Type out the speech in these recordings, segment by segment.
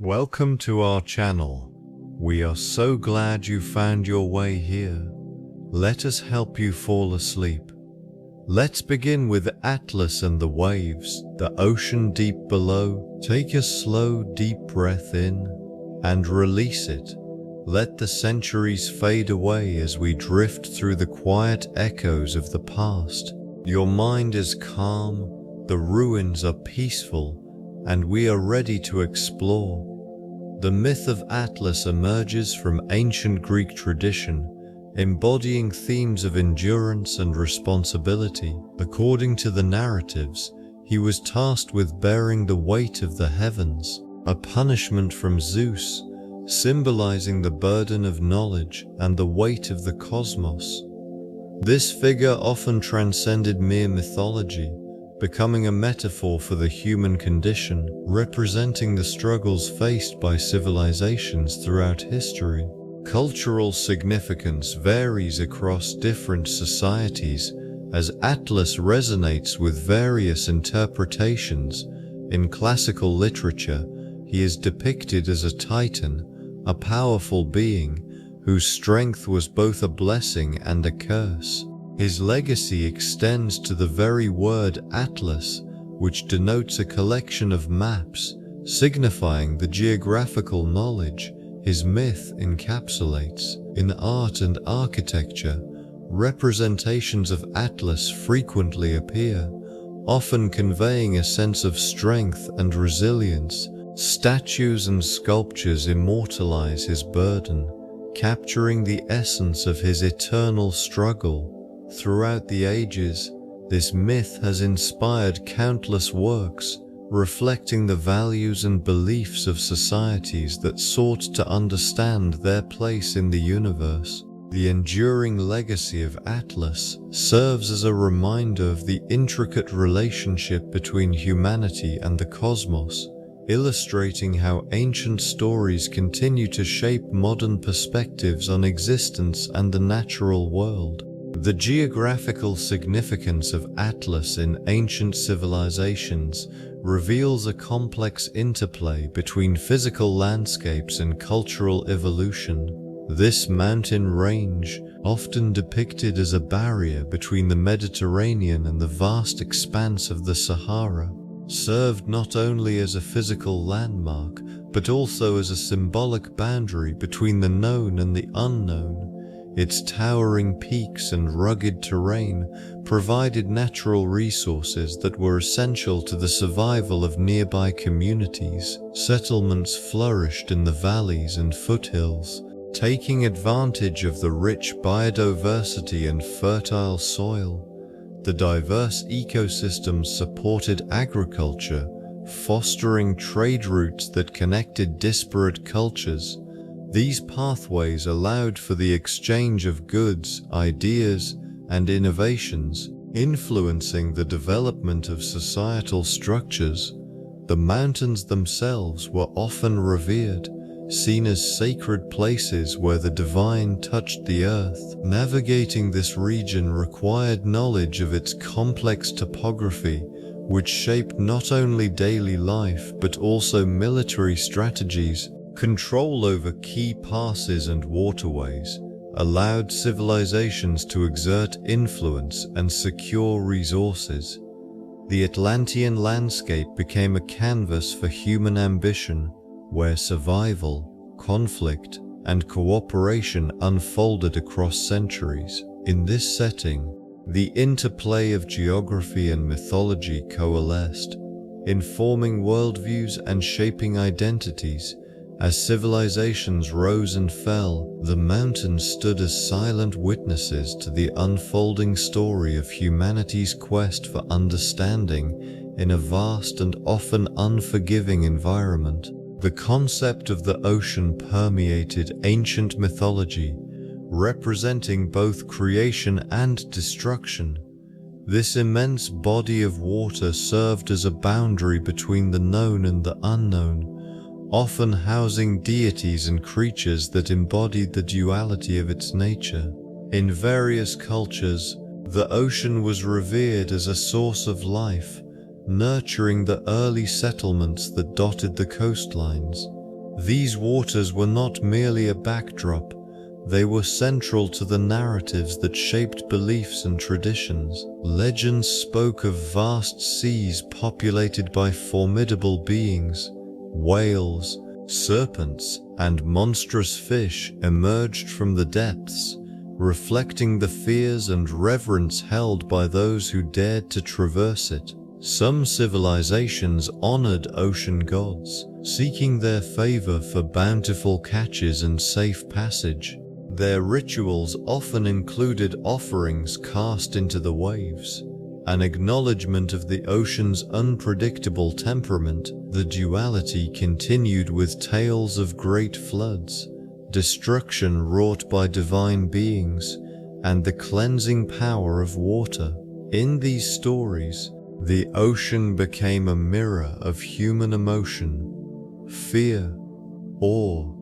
Welcome to our channel. We are so glad you found your way here. Let us help you fall asleep. Let's begin with Atlas and the waves, the ocean deep below. Take a slow, deep breath in and release it. Let the centuries fade away as we drift through the quiet echoes of the past. Your mind is calm, the ruins are peaceful, and we are ready to explore. The myth of Atlas emerges from ancient Greek tradition, embodying themes of endurance and responsibility. According to the narratives, he was tasked with bearing the weight of the heavens, a punishment from Zeus, symbolizing the burden of knowledge and the weight of the cosmos. This figure often transcended mere mythology, becoming a metaphor for the human condition, representing the struggles faced by civilizations throughout history. Cultural significance varies across different societies, as Atlas resonates with various interpretations. In classical literature, he is depicted as a titan, a powerful being whose strength was both a blessing and a curse. His legacy extends to the very word Atlas, which denotes a collection of maps, signifying the geographical knowledge his myth encapsulates. In art and architecture, representations of Atlas frequently appear, often conveying a sense of strength and resilience. Statues and sculptures immortalize his burden, capturing the essence of his eternal struggle. Throughout the ages, this myth has inspired countless works, reflecting the values and beliefs of societies that sought to understand their place in the universe. The enduring legacy of Atlas serves as a reminder of the intricate relationship between humanity and the cosmos, illustrating how ancient stories continue to shape modern perspectives on existence and the natural world. The geographical significance of Atlas in ancient civilizations reveals a complex interplay between physical landscapes and cultural evolution. This mountain range, often depicted as a barrier between the Mediterranean and the vast expanse of the Sahara, served not only as a physical landmark, but also as a symbolic boundary between the known and the unknown. Its towering peaks and rugged terrain provided natural resources that were essential to the survival of nearby communities. Settlements flourished in the valleys and foothills, taking advantage of the rich biodiversity and fertile soil. The diverse ecosystems supported agriculture, fostering trade routes that connected disparate cultures. These pathways allowed for the exchange of goods, ideas, and innovations, influencing the development of societal structures. The mountains themselves were often revered, seen as sacred places where the divine touched the earth. Navigating this region required knowledge of its complex topography, which shaped not only daily life but also military strategies. Control over key passes and waterways allowed civilizations to exert influence and secure resources. The Atlantean landscape became a canvas for human ambition, where survival, conflict, and cooperation unfolded across centuries. In this setting, the interplay of geography and mythology coalesced, informing worldviews and shaping identities. As civilizations rose and fell, the mountains stood as silent witnesses to the unfolding story of humanity's quest for understanding in a vast and often unforgiving environment. The concept of the ocean permeated ancient mythology, representing both creation and destruction. This immense body of water served as a boundary between the known and the unknown, often housing deities and creatures that embodied the duality of its nature. In various cultures, the ocean was revered as a source of life, nurturing the early settlements that dotted the coastlines. These waters were not merely a backdrop, they were central to the narratives that shaped beliefs and traditions. Legends spoke of vast seas populated by formidable beings. Whales, serpents, and monstrous fish emerged from the depths, reflecting the fears and reverence held by those who dared to traverse it. Some civilizations honored ocean gods, seeking their favor for bountiful catches and safe passage. Their rituals often included offerings cast into the waves, an acknowledgement of the ocean's unpredictable temperament. The duality continued with tales of great floods, destruction wrought by divine beings, and the cleansing power of water. In these stories, the ocean became a mirror of human emotion, fear, awe,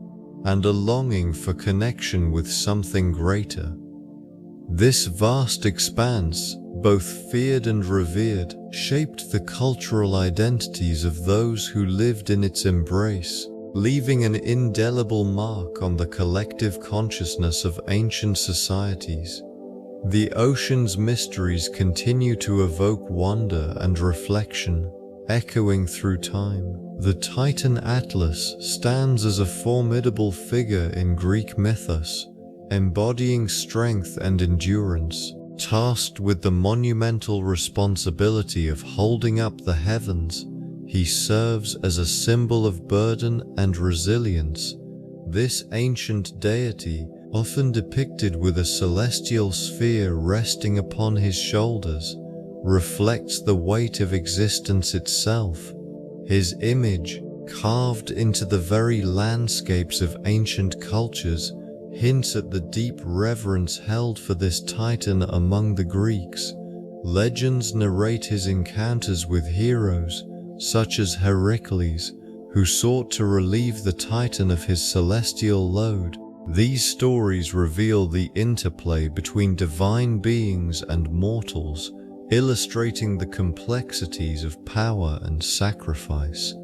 and a longing for connection with something greater. This vast expanse, both feared and revered, shaped the cultural identities of those who lived in its embrace, leaving an indelible mark on the collective consciousness of ancient societies. The ocean's mysteries continue to evoke wonder and reflection, echoing through time. The Titan Atlas stands as a formidable figure in Greek mythos, embodying strength and endurance. Tasked with the monumental responsibility of holding up the heavens, he serves as a symbol of burden and resilience. This ancient deity, often depicted with a celestial sphere resting upon his shoulders, reflects the weight of existence itself. His image, carved into the very landscapes of ancient cultures, hints at the deep reverence held for this titan among the Greeks. Legends narrate his encounters with heroes, such as Heracles, who sought to relieve the titan of his celestial load. These stories reveal the interplay between divine beings and mortals, illustrating the complexities of power and sacrifice.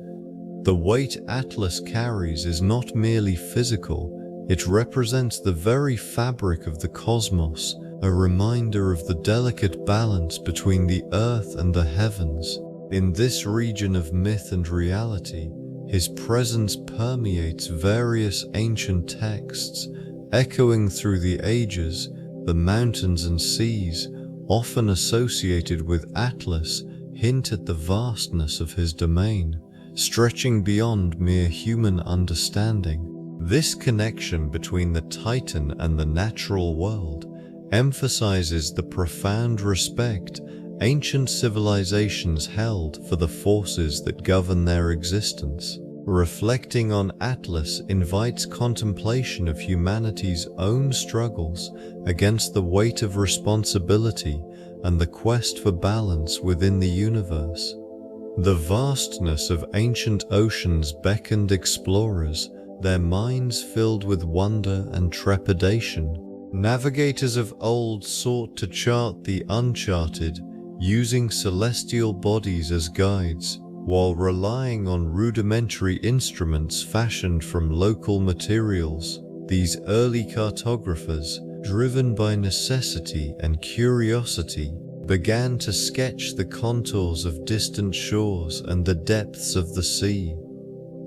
The weight Atlas carries is not merely physical, it represents the very fabric of the cosmos, a reminder of the delicate balance between the earth and the heavens. In this region of myth and reality, his presence permeates various ancient texts, echoing through the ages. The mountains and seas, often associated with Atlas, hint at the vastness of his domain, stretching beyond mere human understanding. This connection between the Titan and the natural world emphasizes the profound respect ancient civilizations held for the forces that govern their existence. Reflecting on Atlas invites contemplation of humanity's own struggles against the weight of responsibility and the quest for balance within the universe. The vastness of ancient oceans beckoned explorers, their minds filled with wonder and trepidation. Navigators of old sought to chart the uncharted, using celestial bodies as guides, while relying on rudimentary instruments fashioned from local materials. These early cartographers, driven by necessity and curiosity, began to sketch the contours of distant shores and the depths of the sea.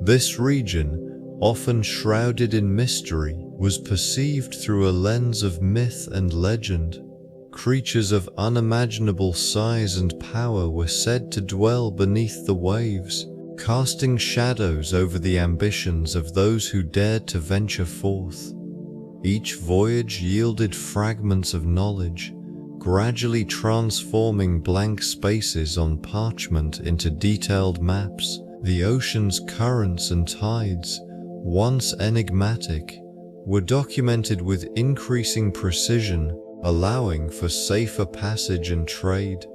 This region, often shrouded in mystery, was perceived through a lens of myth and legend. Creatures of unimaginable size and power were said to dwell beneath the waves, casting shadows over the ambitions of those who dared to venture forth. Each voyage yielded fragments of knowledge, gradually transforming blank spaces on parchment into detailed maps. The ocean's currents and tides, once enigmatic, were documented with increasing precision, allowing for safer passage and trade.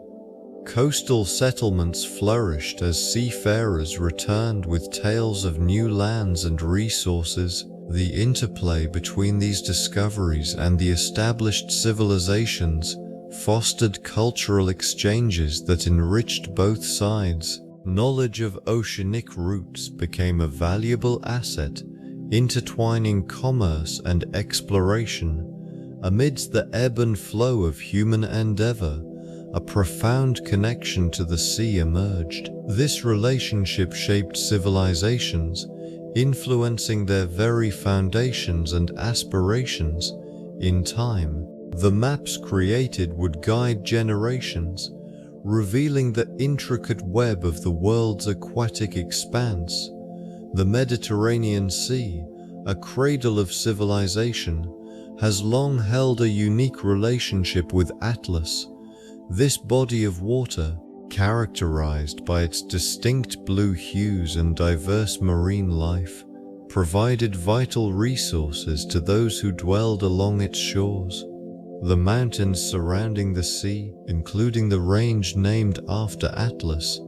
Coastal settlements flourished as seafarers returned with tales of new lands and resources. The interplay between these discoveries and the established civilizations fostered cultural exchanges that enriched both sides. Knowledge of oceanic routes became a valuable asset, intertwining commerce and exploration. Amidst the ebb and flow of human endeavor, a profound connection to the sea emerged. This relationship shaped civilizations, influencing their very foundations and aspirations. In time, the maps created would guide generations, revealing the intricate web of the world's aquatic expanse. The Mediterranean Sea, a cradle of civilization, has long held a unique relationship with Atlas. This body of water, characterized by its distinct blue hues and diverse marine life, provided vital resources to those who dwelled along its shores. The mountains surrounding the sea, including the range named after Atlas,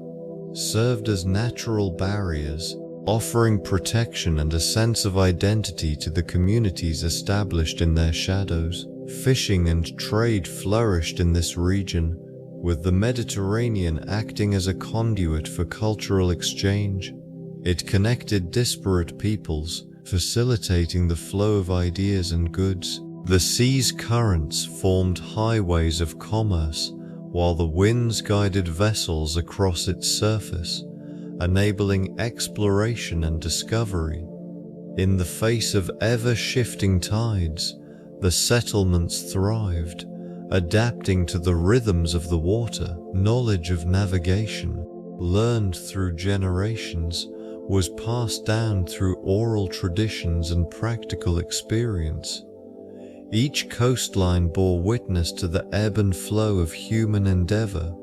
served as natural barriers, offering protection and a sense of identity to the communities established in their shadows. Fishing and trade flourished in this region, with the Mediterranean acting as a conduit for cultural exchange. It connected disparate peoples, facilitating the flow of ideas and goods. The sea's currents formed highways of commerce, while the winds guided vessels across its surface, enabling exploration and discovery. In the face of ever-shifting tides, the settlements thrived, adapting to the rhythms of the water. Knowledge of navigation, learned through generations, was passed down through oral traditions and practical experience. Each coastline bore witness to the ebb and flow of human endeavor,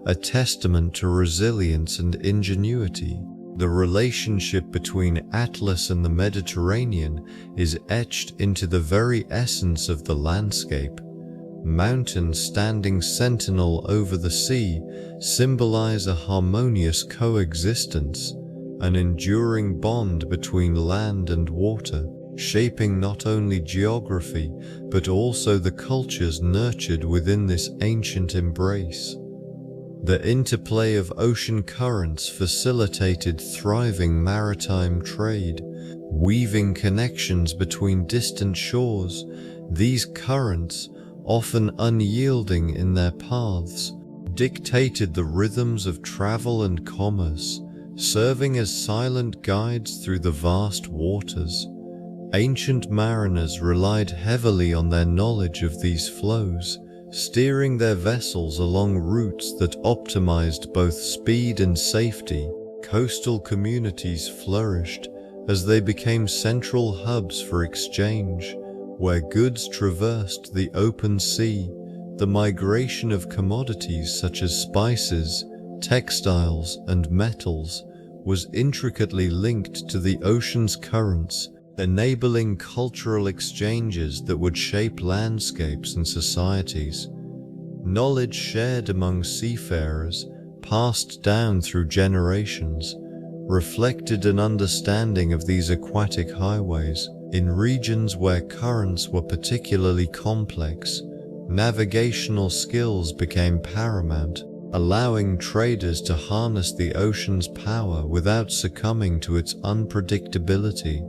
a testament to resilience and ingenuity. The relationship between Atlas and the Mediterranean is etched into the very essence of the landscape. Mountains standing sentinel over the sea symbolize a harmonious coexistence, an enduring bond between land and water, shaping not only geography but also the cultures nurtured within this ancient embrace. The interplay of ocean currents facilitated thriving maritime trade, weaving connections between distant shores. These currents, often unyielding in their paths, dictated the rhythms of travel and commerce, serving as silent guides through the vast waters. Ancient mariners relied heavily on their knowledge of these flows, steering their vessels along routes that optimized both speed and safety. Coastal communities flourished as they became central hubs for exchange, where goods traversed the open sea. The migration of commodities such as spices, textiles, and metals was intricately linked to the ocean's currents, enabling cultural exchanges that would shape landscapes and societies. Knowledge shared among seafarers, passed down through generations, reflected an understanding of these aquatic highways. In regions where currents were particularly complex, navigational skills became paramount, allowing traders to harness the ocean's power without succumbing to its unpredictability.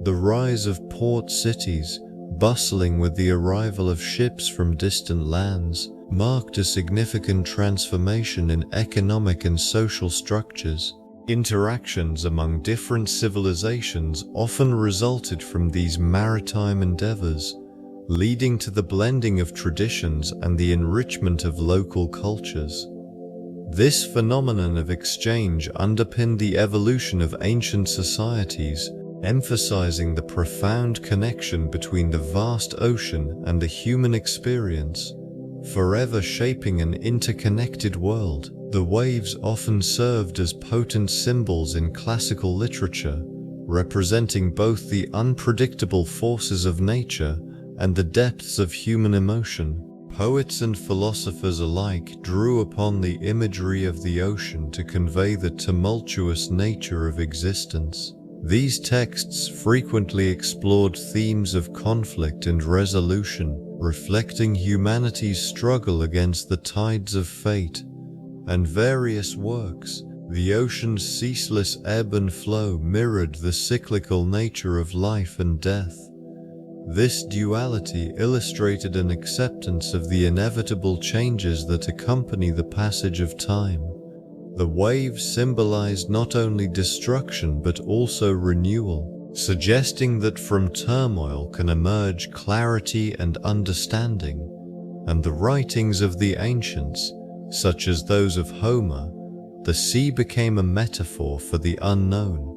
The rise of port cities, bustling with the arrival of ships from distant lands, marked a significant transformation in economic and social structures. Interactions among different civilizations often resulted from these maritime endeavors, leading to the blending of traditions and the enrichment of local cultures. This phenomenon of exchange underpinned the evolution of ancient societies, emphasizing the profound connection between the vast ocean and the human experience. Forever shaping an interconnected world, the waves often served as potent symbols in classical literature, representing both the unpredictable forces of nature and the depths of human emotion. Poets and philosophers alike drew upon the imagery of the ocean to convey the tumultuous nature of existence. These texts frequently explored themes of conflict and resolution, reflecting humanity's struggle against the tides of fate. And various works, The ocean's ceaseless ebb and flow mirrored the cyclical nature of life and death. This duality illustrated an acceptance of the inevitable changes that accompany the passage of time. The waves symbolized not only destruction but also renewal, suggesting that from turmoil can emerge clarity and understanding. And the writings of the ancients, such as those of Homer, the sea became a metaphor for the unknown,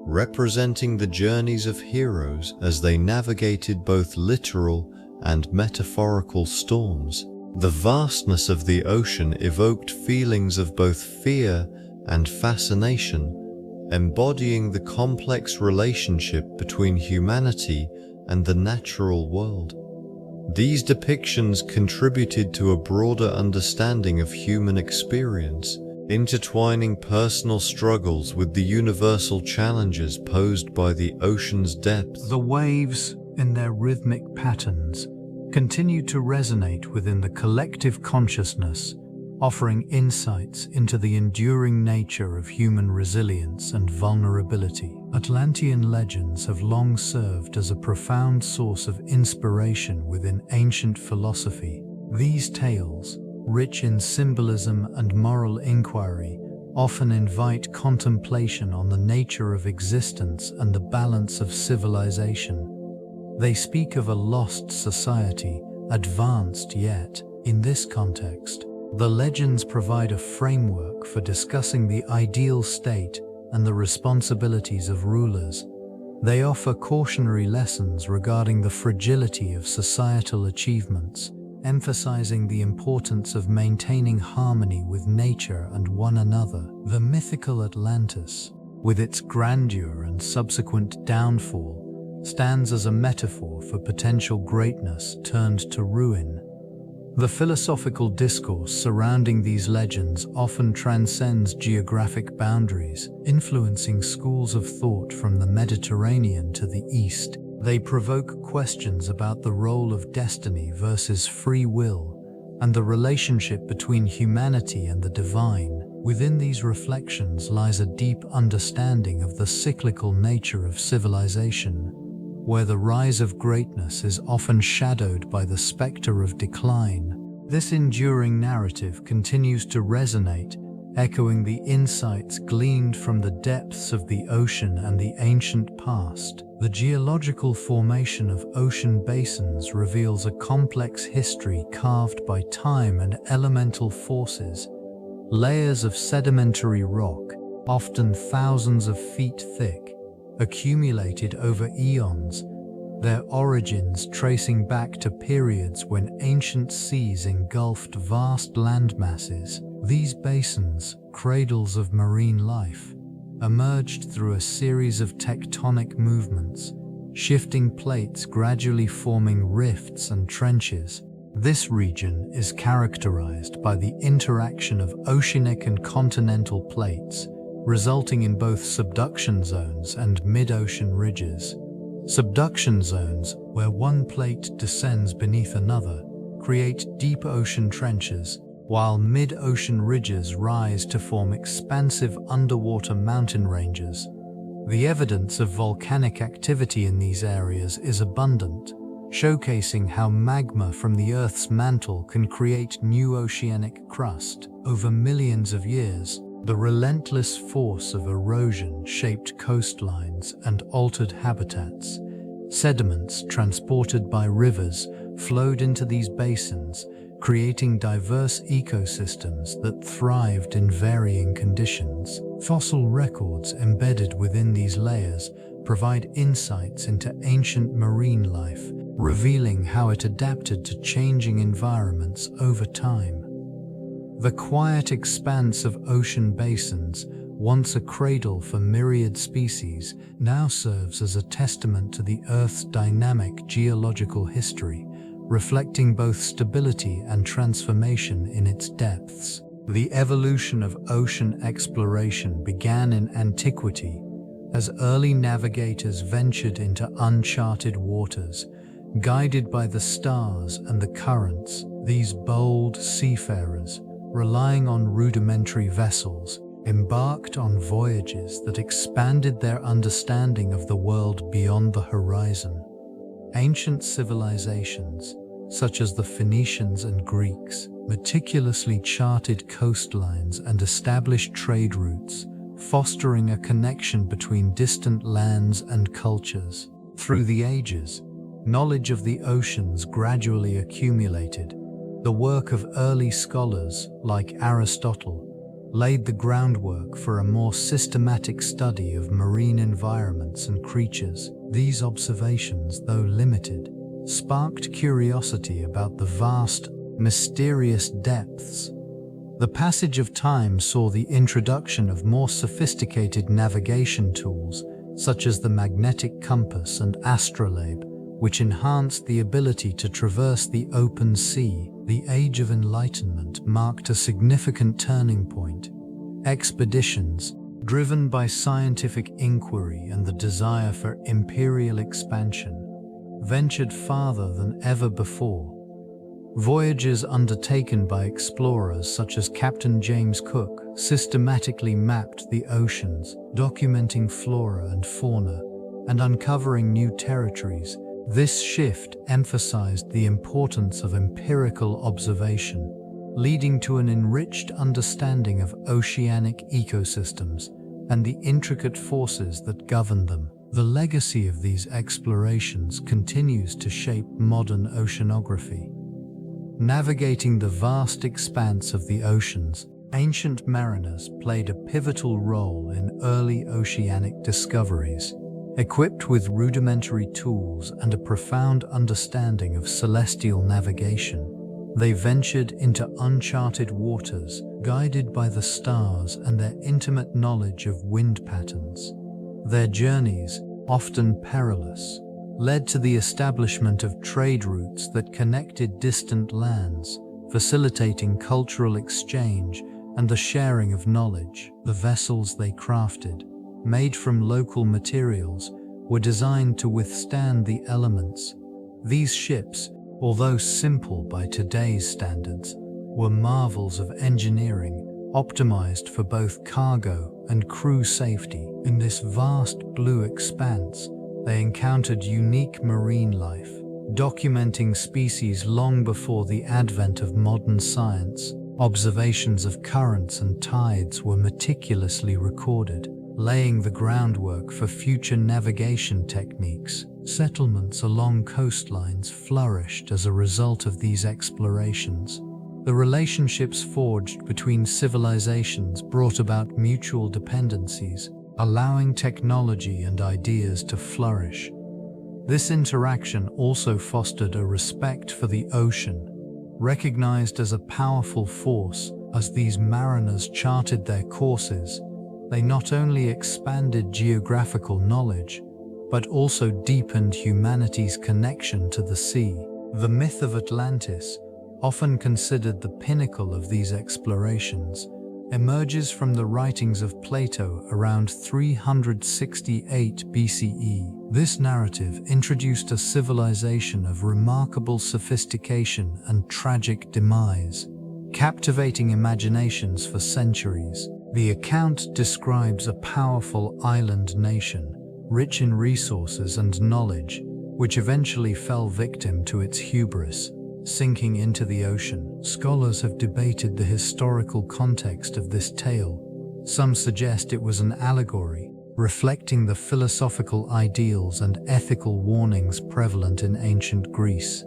representing the journeys of heroes as they navigated both literal and metaphorical storms. The vastness of the ocean evoked feelings of both fear and fascination, embodying the complex relationship between humanity and the natural world. These depictions contributed to a broader understanding of human experience, intertwining personal struggles with the universal challenges posed by the ocean's depth. The waves, in their rhythmic patterns, continue to resonate within the collective consciousness, offering insights into the enduring nature of human resilience and vulnerability. Atlantean legends have long served as a profound source of inspiration within ancient philosophy. These tales, rich in symbolism and moral inquiry, often invite contemplation on the nature of existence and the balance of civilization. They speak of a lost society, advanced yet, in this context, the legends provide a framework for discussing the ideal state and the responsibilities of rulers. They offer cautionary lessons regarding the fragility of societal achievements, emphasizing the importance of maintaining harmony with nature and one another. The mythical Atlantis, with its grandeur and subsequent downfall, stands as a metaphor for potential greatness turned to ruin. The philosophical discourse surrounding these legends often transcends geographic boundaries, influencing schools of thought from the Mediterranean to the East. They provoke questions about the role of destiny versus free will, and the relationship between humanity and the divine. Within these reflections lies a deep understanding of the cyclical nature of civilization, where the rise of greatness is often shadowed by the specter of decline. This enduring narrative continues to resonate, echoing the insights gleaned from the depths of the ocean and the ancient past. The geological formation of ocean basins reveals a complex history carved by time and elemental forces. Layers of sedimentary rock, often thousands of feet thick, accumulated over eons, their origins tracing back to periods when ancient seas engulfed vast landmasses. These basins, cradles of marine life, emerged through a series of tectonic movements, shifting plates gradually forming rifts and trenches. This region is characterized by the interaction of oceanic and continental plates, resulting in both subduction zones and mid-ocean ridges. Subduction zones, where one plate descends beneath another, create deep ocean trenches, while mid-ocean ridges rise to form expansive underwater mountain ranges. The evidence of volcanic activity in these areas is abundant, showcasing how magma from the Earth's mantle can create new oceanic crust. Over millions of years, the relentless force of erosion shaped coastlines and altered habitats. Sediments transported by rivers flowed into these basins, creating diverse ecosystems that thrived in varying conditions. Fossil records embedded within these layers provide insights into ancient marine life, revealing how it adapted to changing environments over time. The quiet expanse of ocean basins, once a cradle for myriad species, now serves as a testament to the Earth's dynamic geological history, reflecting both stability and transformation in its depths. The evolution of ocean exploration began in antiquity, as early navigators ventured into uncharted waters, guided by the stars and the currents. These bold seafarers, relying on rudimentary vessels, embarked on voyages that expanded their understanding of the world beyond the horizon. Ancient civilizations, such as the Phoenicians and Greeks, meticulously charted coastlines and established trade routes, fostering a connection between distant lands and cultures. Through the ages, knowledge of the oceans gradually accumulated. The work of early scholars like Aristotle laid the groundwork for a more systematic study of marine environments and creatures. These observations, though limited, sparked curiosity about the vast, mysterious depths. The passage of time saw the introduction of more sophisticated navigation tools, such as the magnetic compass and astrolabe, which enhanced the ability to traverse the open sea. The Age of Enlightenment marked a significant turning point. Expeditions, driven by scientific inquiry and the desire for imperial expansion, ventured farther than ever before. Voyages undertaken by explorers such as Captain James Cook systematically mapped the oceans, documenting flora and fauna, and uncovering new territories. This shift emphasized the importance of empirical observation, leading to an enriched understanding of oceanic ecosystems and the intricate forces that govern them. The legacy of these explorations continues to shape modern oceanography. Navigating the vast expanse of the oceans, ancient mariners played a pivotal role in early oceanic discoveries. Equipped with rudimentary tools and a profound understanding of celestial navigation, they ventured into uncharted waters, guided by the stars and their intimate knowledge of wind patterns. Their journeys, often perilous, led to the establishment of trade routes that connected distant lands, facilitating cultural exchange and the sharing of knowledge. The vessels they crafted, made from local materials, were designed to withstand the elements. These ships, although simple by today's standards, were marvels of engineering, optimized for both cargo and crew safety. In this vast blue expanse, they encountered unique marine life, documenting species long before the advent of modern science. Observations of currents and tides were meticulously recorded, laying the groundwork for future navigation techniques. Settlements along coastlines flourished as a result of these explorations. The relationships forged between civilizations brought about mutual dependencies, allowing technology and ideas to flourish. This interaction also fostered a respect for the ocean, recognized as a powerful force. As these mariners charted their courses, they not only expanded geographical knowledge, but also deepened humanity's connection to the sea. The myth of Atlantis, often considered the pinnacle of these explorations, emerges from the writings of Plato around 368 BCE. This narrative introduced a civilization of remarkable sophistication and tragic demise, captivating imaginations for centuries. The account describes a powerful island nation, rich in resources and knowledge, which eventually fell victim to its hubris, sinking into the ocean. Scholars have debated the historical context of this tale. Some suggest it was an allegory, reflecting the philosophical ideals and ethical warnings prevalent in ancient Greece.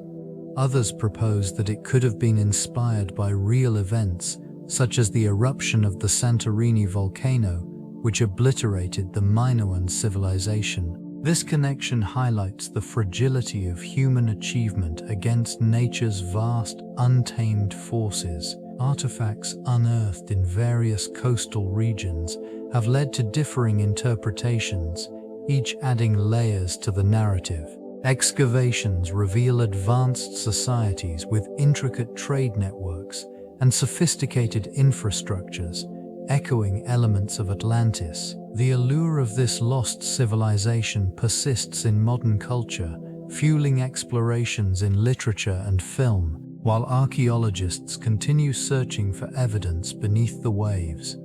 Others propose that it could have been inspired by real events, such as the eruption of the Santorini volcano, which obliterated the Minoan civilization. This connection highlights the fragility of human achievement against nature's vast, untamed forces. Artifacts unearthed in various coastal regions have led to differing interpretations, each adding layers to the narrative. Excavations reveal advanced societies with intricate trade networks and sophisticated infrastructures, echoing elements of Atlantis. The allure of this lost civilization persists in modern culture, fueling explorations in literature and film, while archaeologists continue searching for evidence beneath the waves.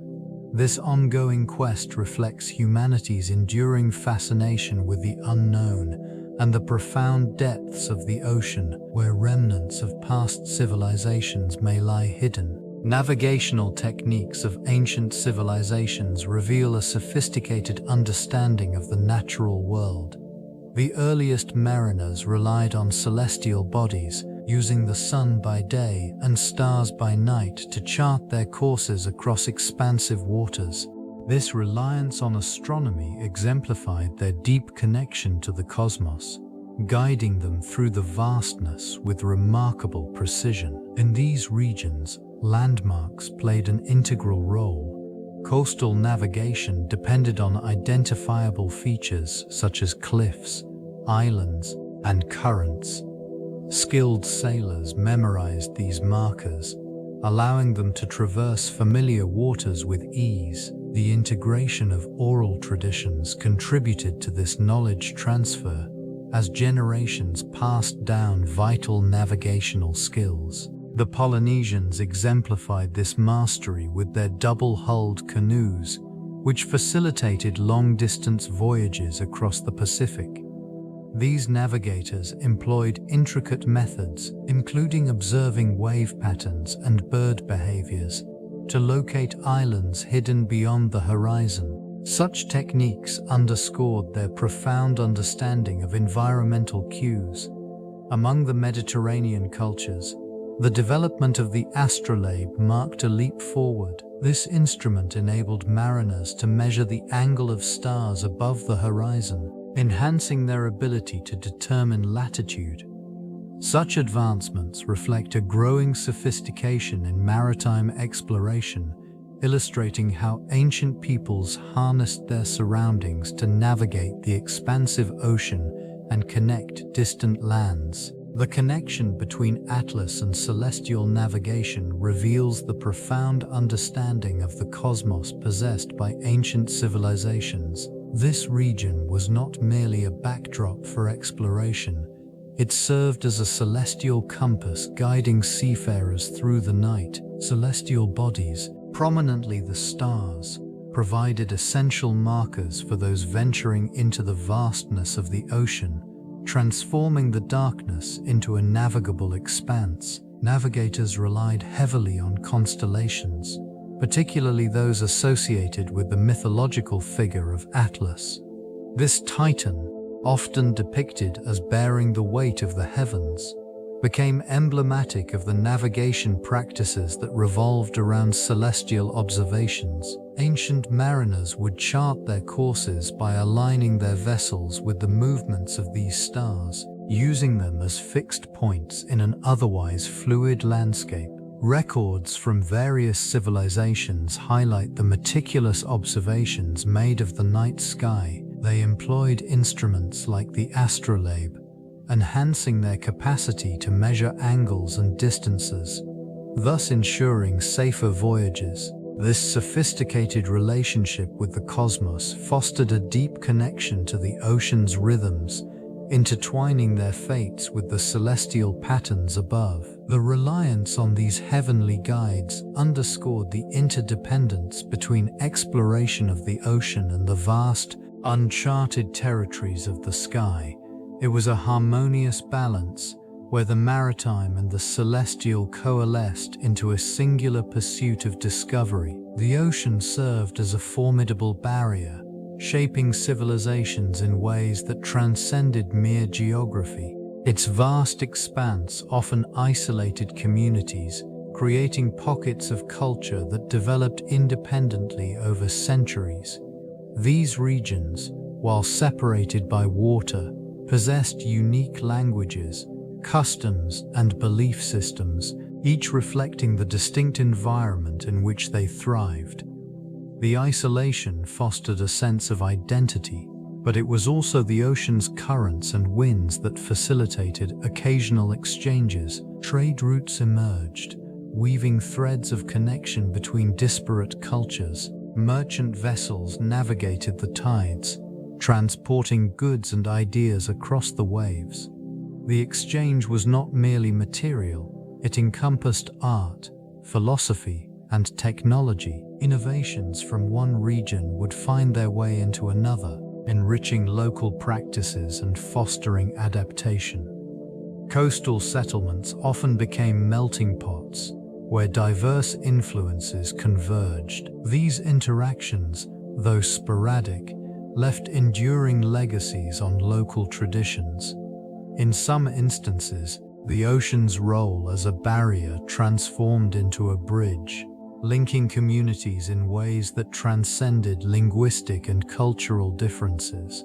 This ongoing quest reflects humanity's enduring fascination with the unknown and the profound depths of the ocean, where remnants of past civilizations may lie hidden. Navigational techniques of ancient civilizations reveal a sophisticated understanding of the natural world. The earliest mariners relied on celestial bodies, using the sun by day and stars by night to chart their courses across expansive waters. This reliance on astronomy exemplified their deep connection to the cosmos, guiding them through the vastness with remarkable precision. In these regions, landmarks played an integral role. Coastal navigation depended on identifiable features such as cliffs, islands, and currents. Skilled sailors memorized these markers, allowing them to traverse familiar waters with ease. The integration of oral traditions contributed to this knowledge transfer, as generations passed down vital navigational skills. The Polynesians exemplified this mastery with their double-hulled canoes, which facilitated long-distance voyages across the Pacific. These navigators employed intricate methods, including observing wave patterns and bird behaviors, to locate islands hidden beyond the horizon. Such techniques underscored their profound understanding of environmental cues. Among the Mediterranean cultures, the development of the astrolabe marked a leap forward. This instrument enabled mariners to measure the angle of stars above the horizon, enhancing their ability to determine latitude. Such advancements reflect a growing sophistication in maritime exploration, illustrating how ancient peoples harnessed their surroundings to navigate the expansive ocean and connect distant lands. The connection between atlas and celestial navigation reveals the profound understanding of the cosmos possessed by ancient civilizations. This region was not merely a backdrop for exploration, it served as a celestial compass guiding seafarers through the night. Celestial bodies, prominently the stars, provided essential markers for those venturing into the vastness of the ocean, transforming the darkness into a navigable expanse. Navigators relied heavily on constellations, particularly those associated with the mythological figure of Atlas. This titan, often depicted as bearing the weight of the heavens, became emblematic of the navigation practices that revolved around celestial observations. Ancient mariners would chart their courses by aligning their vessels with the movements of these stars, using them as fixed points in an otherwise fluid landscape. Records from various civilizations highlight the meticulous observations made of the night sky. They employed instruments like the astrolabe, enhancing their capacity to measure angles and distances, thus ensuring safer voyages. This sophisticated relationship with the cosmos fostered a deep connection to the ocean's rhythms, intertwining their fates with the celestial patterns above. The reliance on these heavenly guides underscored the interdependence between exploration of the ocean and the vast, uncharted territories of the sky. It was a harmonious balance, where the maritime and the celestial coalesced into a singular pursuit of discovery. The ocean served as a formidable barrier, shaping civilizations in ways that transcended mere geography. Its vast expanse often isolated communities, creating pockets of culture that developed independently over centuries. These regions, while separated by water, possessed unique languages, customs, and belief systems, each reflecting the distinct environment in which they thrived. The isolation fostered a sense of identity, but it was also the ocean's currents and winds that facilitated occasional exchanges. Trade routes emerged, weaving threads of connection between disparate cultures. Merchant vessels navigated the tides, transporting goods and ideas across the waves. The exchange was not merely material, it encompassed art, philosophy, and technology, innovations from one region would find their way into another, enriching local practices and fostering adaptation. Coastal settlements often became melting pots, where diverse influences converged. These interactions, though sporadic, left enduring legacies on local traditions. In some instances, the ocean's role as a barrier transformed into a bridge, linking communities in ways that transcended linguistic and cultural differences.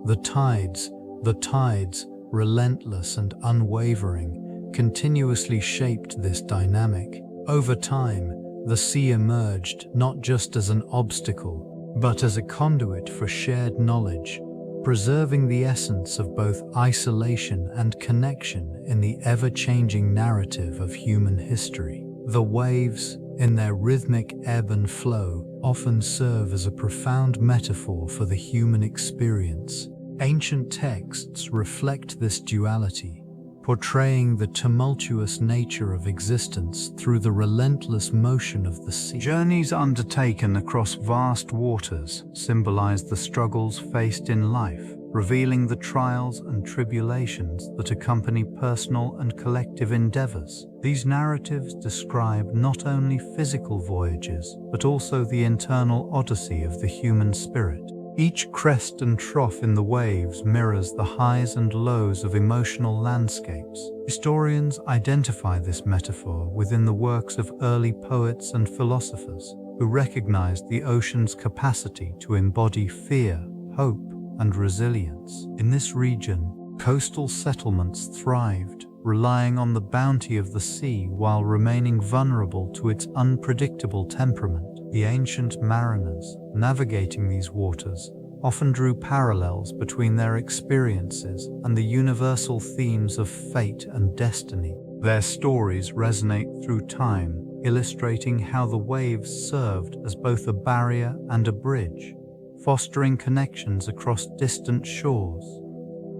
The tides, relentless and unwavering, continuously shaped this dynamic. Over time, the sea emerged not just as an obstacle, but as a conduit for shared knowledge, preserving the essence of both isolation and connection in the ever-changing narrative of human history. The waves, in their rhythmic ebb and flow, often serve as a profound metaphor for the human experience. Ancient texts reflect this duality, portraying the tumultuous nature of existence through the relentless motion of the sea. Journeys undertaken across vast waters symbolize the struggles faced in life, revealing the trials and tribulations that accompany personal and collective endeavors. These narratives describe not only physical voyages, but also the internal odyssey of the human spirit. Each crest and trough in the waves mirrors the highs and lows of emotional landscapes. Historians identify this metaphor within the works of early poets and philosophers, who recognized the ocean's capacity to embody fear, hope, and resilience. In this region, coastal settlements thrived, relying on the bounty of the sea while remaining vulnerable to its unpredictable temperament. The ancient mariners, navigating these waters, often drew parallels between their experiences and the universal themes of fate and destiny. Their stories resonate through time, illustrating how the waves served as both a barrier and a bridge, fostering connections across distant shores.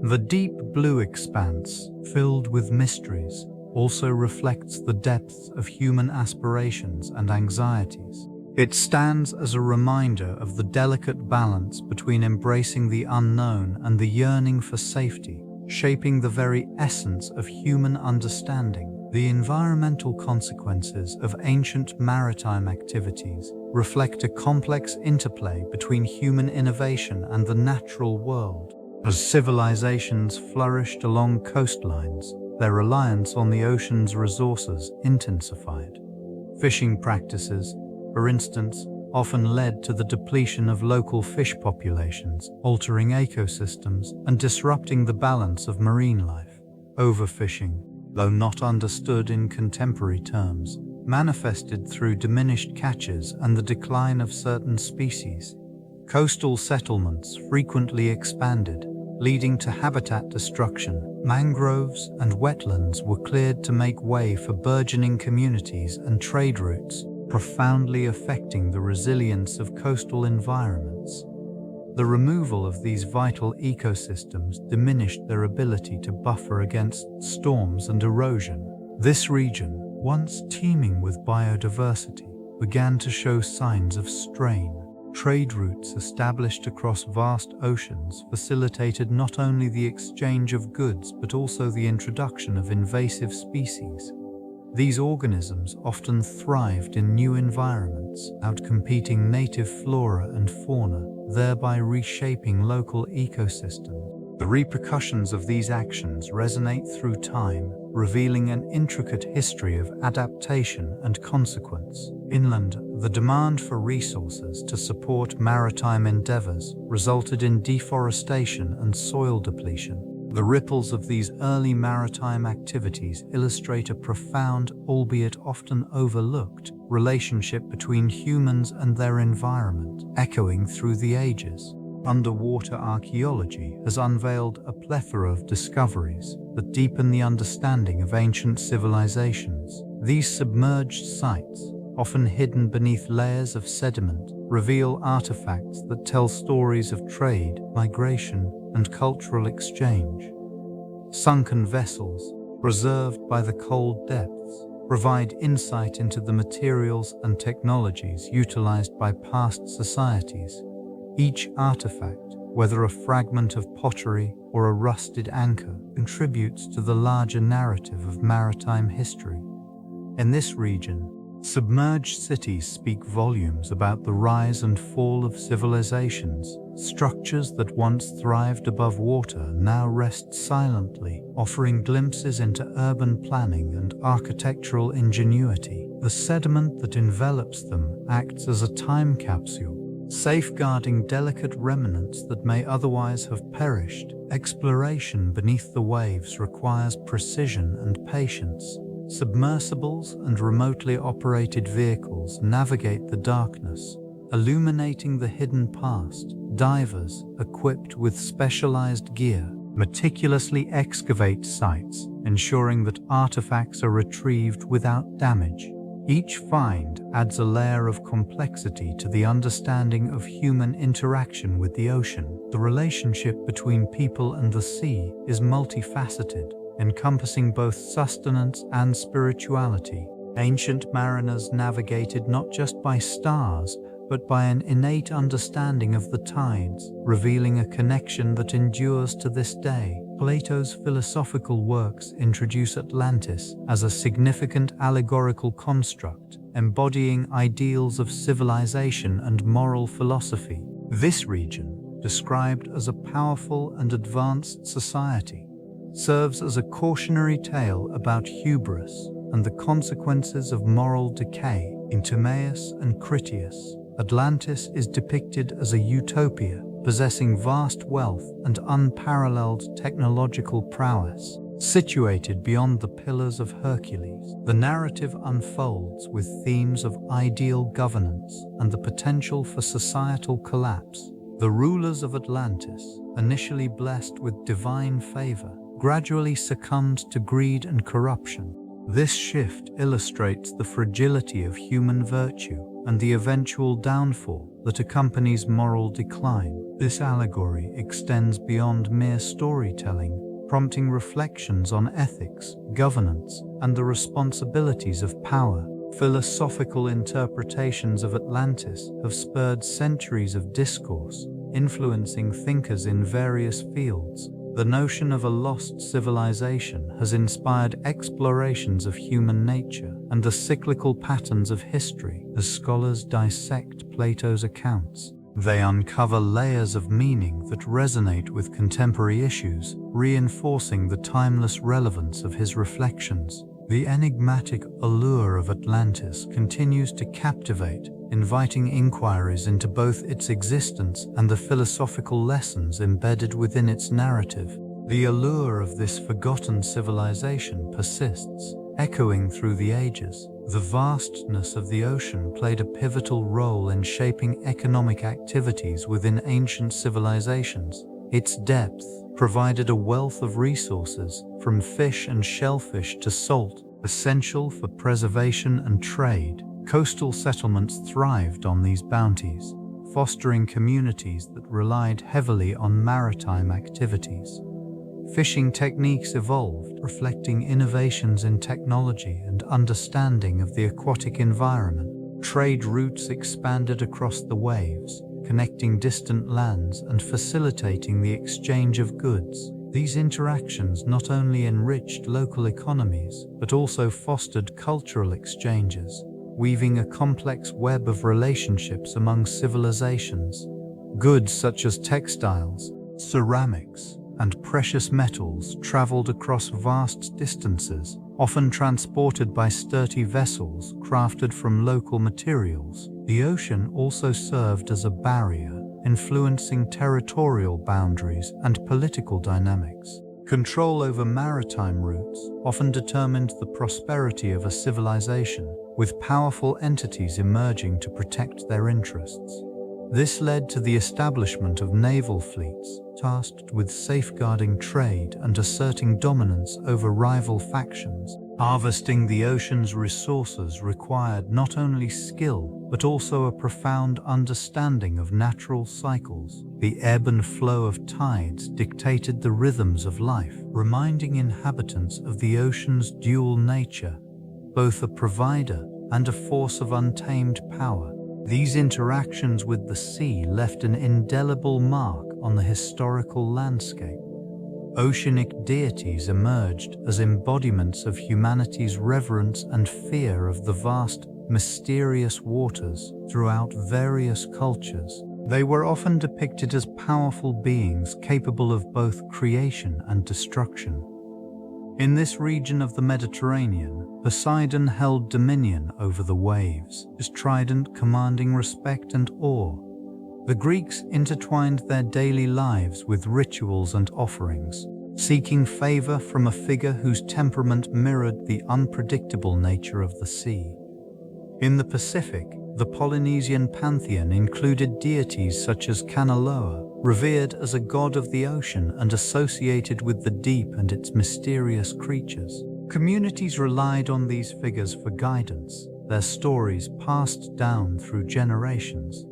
The deep blue expanse, filled with mysteries, also reflects the depths of human aspirations and anxieties. It stands as a reminder of the delicate balance between embracing the unknown and the yearning for safety, shaping the very essence of human understanding. The environmental consequences of ancient maritime activities reflect a complex interplay between human innovation and the natural world. As civilizations flourished along coastlines, their reliance on the ocean's resources intensified. Fishing practices, for instance, often led to the depletion of local fish populations, altering ecosystems and disrupting the balance of marine life. Overfishing, though not understood in contemporary terms, manifested through diminished catches and the decline of certain species. Coastal settlements frequently expanded, leading to habitat destruction. Mangroves and wetlands were cleared to make way for burgeoning communities and trade routes, profoundly affecting the resilience of coastal environments. The removal of these vital ecosystems diminished their ability to buffer against storms and erosion. This region, once teeming with biodiversity, began to show signs of strain. Trade routes established across vast oceans facilitated not only the exchange of goods but also the introduction of invasive species. These organisms often thrived in new environments, outcompeting native flora and fauna, thereby reshaping local ecosystems. The repercussions of these actions resonate through time, revealing an intricate history of adaptation and consequence. Inland, the demand for resources to support maritime endeavors resulted in deforestation and soil depletion. The ripples of these early maritime activities illustrate a profound, albeit often overlooked, relationship between humans and their environment, echoing through the ages. Underwater archaeology has unveiled a plethora of discoveries that deepen the understanding of ancient civilizations. These submerged sites, often hidden beneath layers of sediment, reveal artifacts that tell stories of trade, migration, and cultural exchange. Sunken vessels, preserved by the cold depths, provide insight into the materials and technologies utilized by past societies. Each artifact, whether a fragment of pottery or a rusted anchor, contributes to the larger narrative of maritime history. In this region, submerged cities speak volumes about the rise and fall of civilizations. Structures that once thrived above water now rest silently, offering glimpses into urban planning and architectural ingenuity. The sediment that envelops them acts as a time capsule, safeguarding delicate remnants that may otherwise have perished. Exploration beneath the waves requires precision and patience. Submersibles and remotely operated vehicles navigate the darkness, illuminating the hidden past. Divers, equipped with specialized gear, meticulously excavate sites, ensuring that artifacts are retrieved without damage. Each find adds a layer of complexity to the understanding of human interaction with the ocean. The relationship between people and the sea is multifaceted, encompassing both sustenance and spirituality. Ancient mariners navigated not just by stars, but by an innate understanding of the tides, revealing a connection that endures to this day. Plato's philosophical works introduce Atlantis as a significant allegorical construct, embodying ideals of civilization and moral philosophy. This region, described as a powerful and advanced society, serves as a cautionary tale about hubris and the consequences of moral decay. In Timaeus and Critias, Atlantis is depicted as a utopia, possessing vast wealth and unparalleled technological prowess. Situated beyond the Pillars of Hercules, the narrative unfolds with themes of ideal governance and the potential for societal collapse. The rulers of Atlantis, initially blessed with divine favor, gradually succumbed to greed and corruption. This shift illustrates the fragility of human virtue and the eventual downfall that accompanies moral decline. This allegory extends beyond mere storytelling, prompting reflections on ethics, governance, and the responsibilities of power. Philosophical interpretations of Atlantis have spurred centuries of discourse, influencing thinkers in various fields. The notion of a lost civilization has inspired explorations of human nature and the cyclical patterns of history. As scholars dissect Plato's accounts, they uncover layers of meaning that resonate with contemporary issues, reinforcing the timeless relevance of his reflections. The enigmatic allure of Atlantis continues to captivate, inviting inquiries into both its existence and the philosophical lessons embedded within its narrative. The allure of this forgotten civilization persists, echoing through the ages. The vastness of the ocean played a pivotal role in shaping economic activities within ancient civilizations. Its depth provided a wealth of resources, from fish and shellfish to salt, essential for preservation and trade. Coastal settlements thrived on these bounties, fostering communities that relied heavily on maritime activities. Fishing techniques evolved, reflecting innovations in technology and understanding of the aquatic environment. Trade routes expanded across the waves, connecting distant lands and facilitating the exchange of goods. These interactions not only enriched local economies, but also fostered cultural exchanges, weaving a complex web of relationships among civilizations. Goods such as textiles, ceramics, and precious metals traveled across vast distances, often transported by sturdy vessels crafted from local materials. The ocean also served as a barrier, influencing territorial boundaries and political dynamics. Control over maritime routes often determined the prosperity of a civilization, with powerful entities emerging to protect their interests. This led to the establishment of naval fleets, tasked with safeguarding trade and asserting dominance over rival factions. Harvesting the ocean's resources required not only skill, but also a profound understanding of natural cycles. The ebb and flow of tides dictated the rhythms of life, reminding inhabitants of the ocean's dual nature. both a provider and a force of untamed power. These interactions with the sea left an indelible mark on the historical landscape. Oceanic deities emerged as embodiments of humanity's reverence and fear of the vast, mysterious waters throughout various cultures. They were often depicted as powerful beings capable of both creation and destruction. In this region of the Mediterranean, Poseidon held dominion over the waves, his trident commanding respect and awe. The Greeks intertwined their daily lives with rituals and offerings, seeking favor from a figure whose temperament mirrored the unpredictable nature of the sea. In the Pacific, the Polynesian pantheon included deities such as Kanaloa, revered as a god of the ocean and associated with the deep and its mysterious creatures. Communities relied on these figures for guidance, their stories passed down through generations.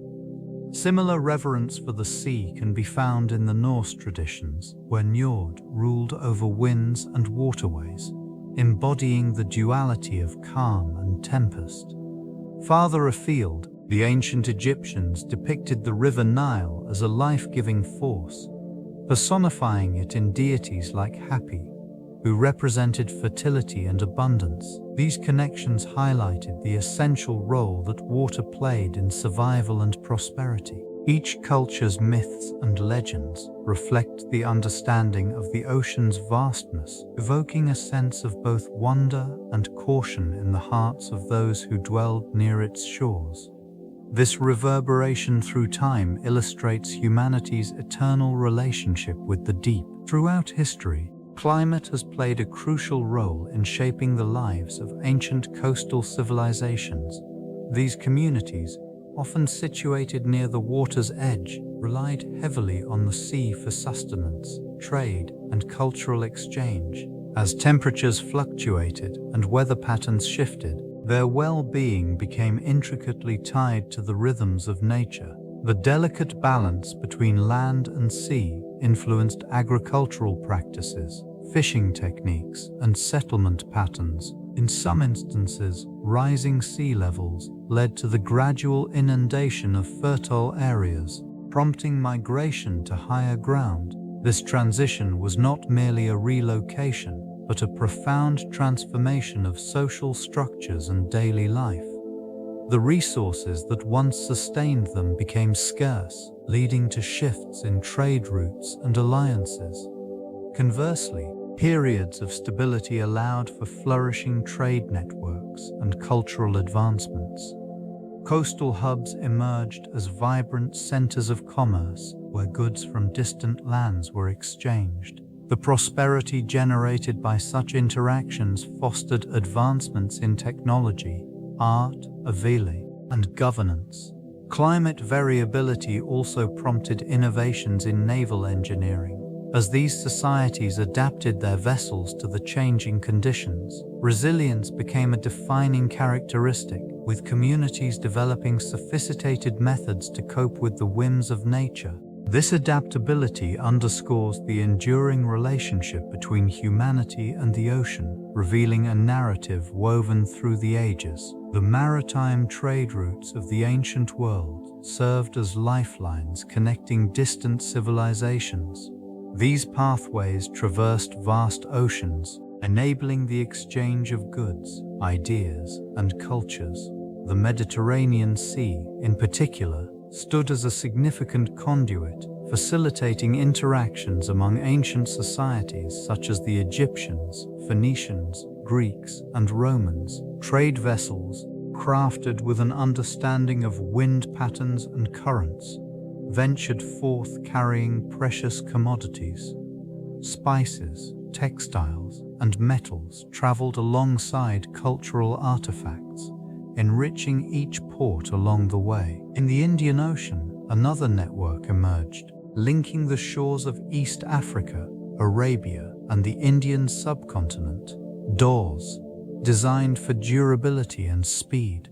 Similar reverence for the sea can be found in the Norse traditions, where Njord ruled over winds and waterways, embodying the duality of calm and tempest. Farther afield, the ancient Egyptians depicted the river Nile as a life-giving force, personifying it in deities like Hapi, who represented fertility and abundance. These connections highlighted the essential role that water played in survival and prosperity. Each culture's myths and legends reflect the understanding of the ocean's vastness, evoking a sense of both wonder and caution in the hearts of those who dwelled near its shores. This reverberation through time illustrates humanity's eternal relationship with the deep. Throughout history, climate has played a crucial role in shaping the lives of ancient coastal civilizations. These communities, often situated near the water's edge, relied heavily on the sea for sustenance, trade, and cultural exchange. As temperatures fluctuated and weather patterns shifted, their well-being became intricately tied to the rhythms of nature. The delicate balance between land and sea influenced agricultural practices, fishing techniques, and settlement patterns. In some instances, rising sea levels led to the gradual inundation of fertile areas, prompting migration to higher ground. This transition was not merely a relocation, but a profound transformation of social structures and daily life. The resources that once sustained them became scarce, leading to shifts in trade routes and alliances. Conversely, periods of stability allowed for flourishing trade networks and cultural advancements. Coastal hubs emerged as vibrant centers of commerce where goods from distant lands were exchanged. The prosperity generated by such interactions fostered advancements in technology, art, avili, and governance. Climate variability also prompted innovations in naval engineering. As these societies adapted their vessels to the changing conditions, resilience became a defining characteristic, with communities developing sophisticated methods to cope with the whims of nature. This adaptability underscores the enduring relationship between humanity and the ocean, revealing a narrative woven through the ages. The maritime trade routes of the ancient world served as lifelines connecting distant civilizations. These pathways traversed vast oceans, enabling the exchange of goods, ideas, and cultures. The Mediterranean Sea, in particular, stood as a significant conduit, facilitating interactions among ancient societies such as the Egyptians, Phoenicians, Greeks, and Romans. Trade vessels, crafted with an understanding of wind patterns and currents, ventured forth carrying precious commodities. Spices, textiles, and metals traveled alongside cultural artifacts, enriching each port along the way. In the Indian Ocean, another network emerged, linking the shores of East Africa, Arabia, and the Indian subcontinent. Doors, designed for durability and speed,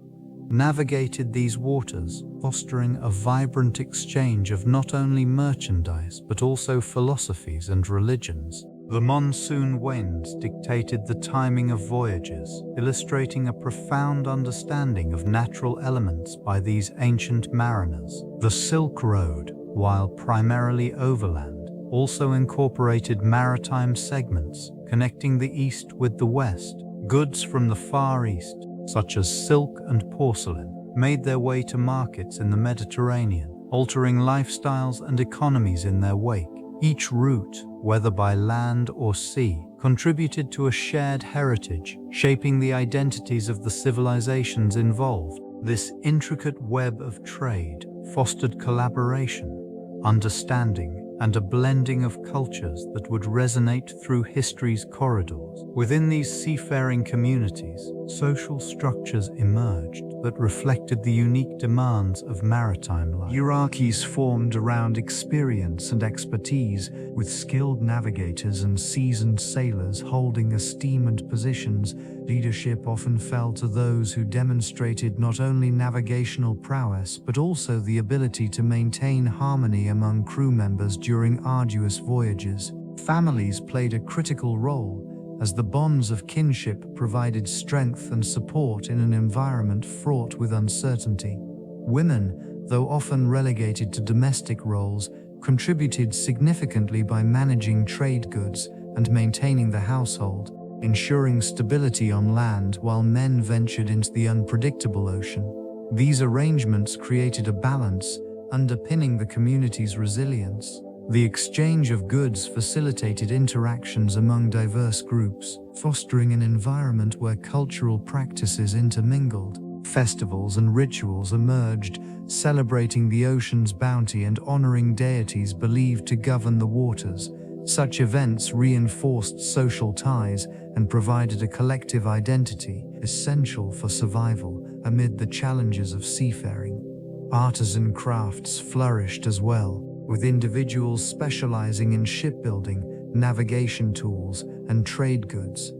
navigated these waters, fostering a vibrant exchange of not only merchandise but also philosophies and religions. The monsoon winds dictated the timing of voyages, illustrating a profound understanding of natural elements by these ancient mariners. The Silk Road, while primarily overland, also incorporated maritime segments connecting the East with the West. Goods from the Far East, such as silk and porcelain, made their way to markets in the Mediterranean, altering lifestyles and economies in their wake. Each route, whether by land or sea, contributed to a shared heritage, shaping the identities of the civilizations involved. This intricate web of trade fostered collaboration, understanding, and a blending of cultures that would resonate through history's corridors. Within these seafaring communities, social structures emerged that reflected the unique demands of maritime life. Hierarchies formed around experience and expertise, with skilled navigators and seasoned sailors holding esteemed positions. Leadership often fell to those who demonstrated not only navigational prowess but also the ability to maintain harmony among crew members during arduous voyages. Families played a critical role, as the bonds of kinship provided strength and support in an environment fraught with uncertainty. Women, though often relegated to domestic roles, contributed significantly by managing trade goods and maintaining the household, ensuring stability on land while men ventured into the unpredictable ocean. These arrangements created a balance, underpinning the community's resilience. The exchange of goods facilitated interactions among diverse groups, fostering an environment where cultural practices intermingled. Festivals and rituals emerged, celebrating the ocean's bounty and honoring deities believed to govern the waters. Such events reinforced social ties and provided a collective identity essential for survival amid the challenges of seafaring. Artisan crafts flourished as well, with individuals specializing in shipbuilding, navigation tools, and trade goods.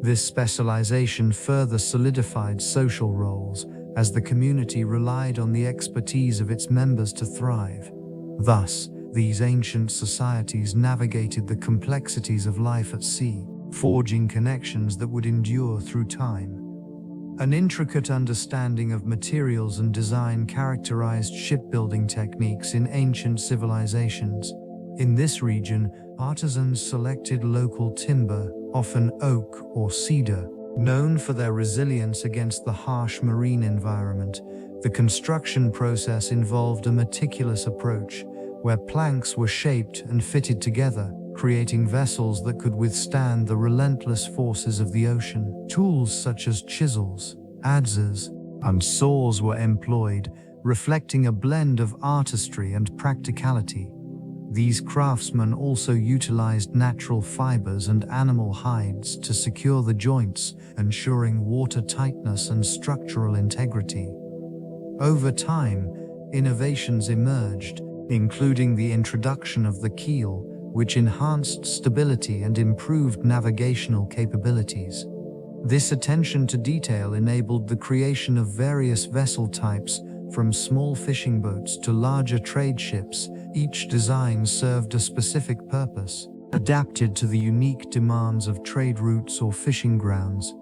This specialization further solidified social roles, as the community relied on the expertise of its members to thrive. Thus, these ancient societies navigated the complexities of life at sea, forging connections that would endure through time. An intricate understanding of materials and design characterized shipbuilding techniques in ancient civilizations. In this region, artisans selected local timber, often oak or cedar, known for their resilience against the harsh marine environment. The construction process involved a meticulous approach, where planks were shaped and fitted together, creating vessels that could withstand the relentless forces of the ocean. Tools such as chisels, adzes, and saws were employed, reflecting a blend of artistry and practicality. These craftsmen also utilized natural fibers and animal hides to secure the joints, ensuring water tightness and structural integrity. Over time, innovations emerged, including the introduction of the keel, which enhanced stability and improved navigational capabilities. This attention to detail enabled the creation of various vessel types, from small fishing boats to larger trade ships. Each design served a specific purpose, adapted to the unique demands of trade routes or fishing grounds.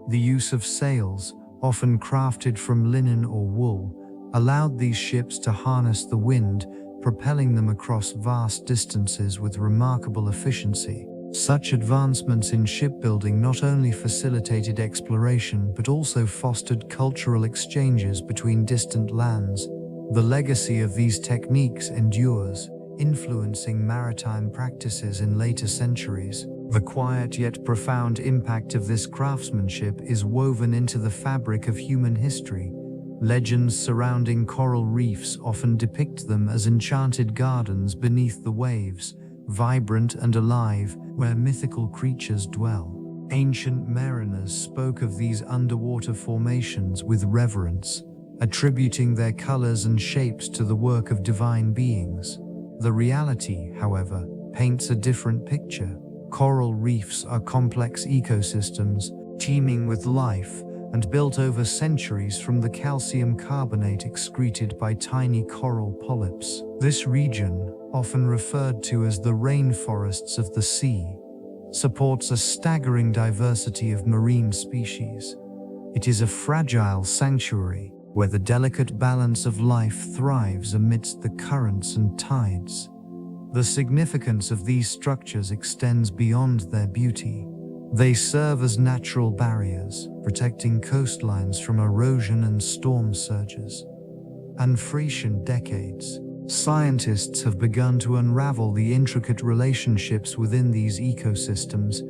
The use of sails, often crafted from linen or wool, allowed these ships to harness the wind, propelling them across vast distances with remarkable efficiency. Such advancements in shipbuilding not only facilitated exploration but also fostered cultural exchanges between distant lands. The legacy of these techniques endures, influencing maritime practices in later centuries. The quiet yet profound impact of this craftsmanship is woven into the fabric of human history. Legends surrounding coral reefs often depict them as enchanted gardens beneath the waves, vibrant and alive, where mythical creatures dwell. Ancient mariners spoke of these underwater formations with reverence, attributing their colors and shapes to the work of divine beings. The reality, however, paints a different picture. Coral reefs are complex ecosystems, teeming with life, and built over centuries from the calcium carbonate excreted by tiny coral polyps. This region, often referred to as the rainforests of the sea, supports a staggering diversity of marine species. It is a fragile sanctuary where the delicate balance of life thrives amidst the currents and tides. The significance of these structures extends beyond their beauty. They serve as natural barriers, protecting coastlines from erosion and storm surges. And for recent decades, scientists have begun to unravel the intricate relationships within these ecosystems.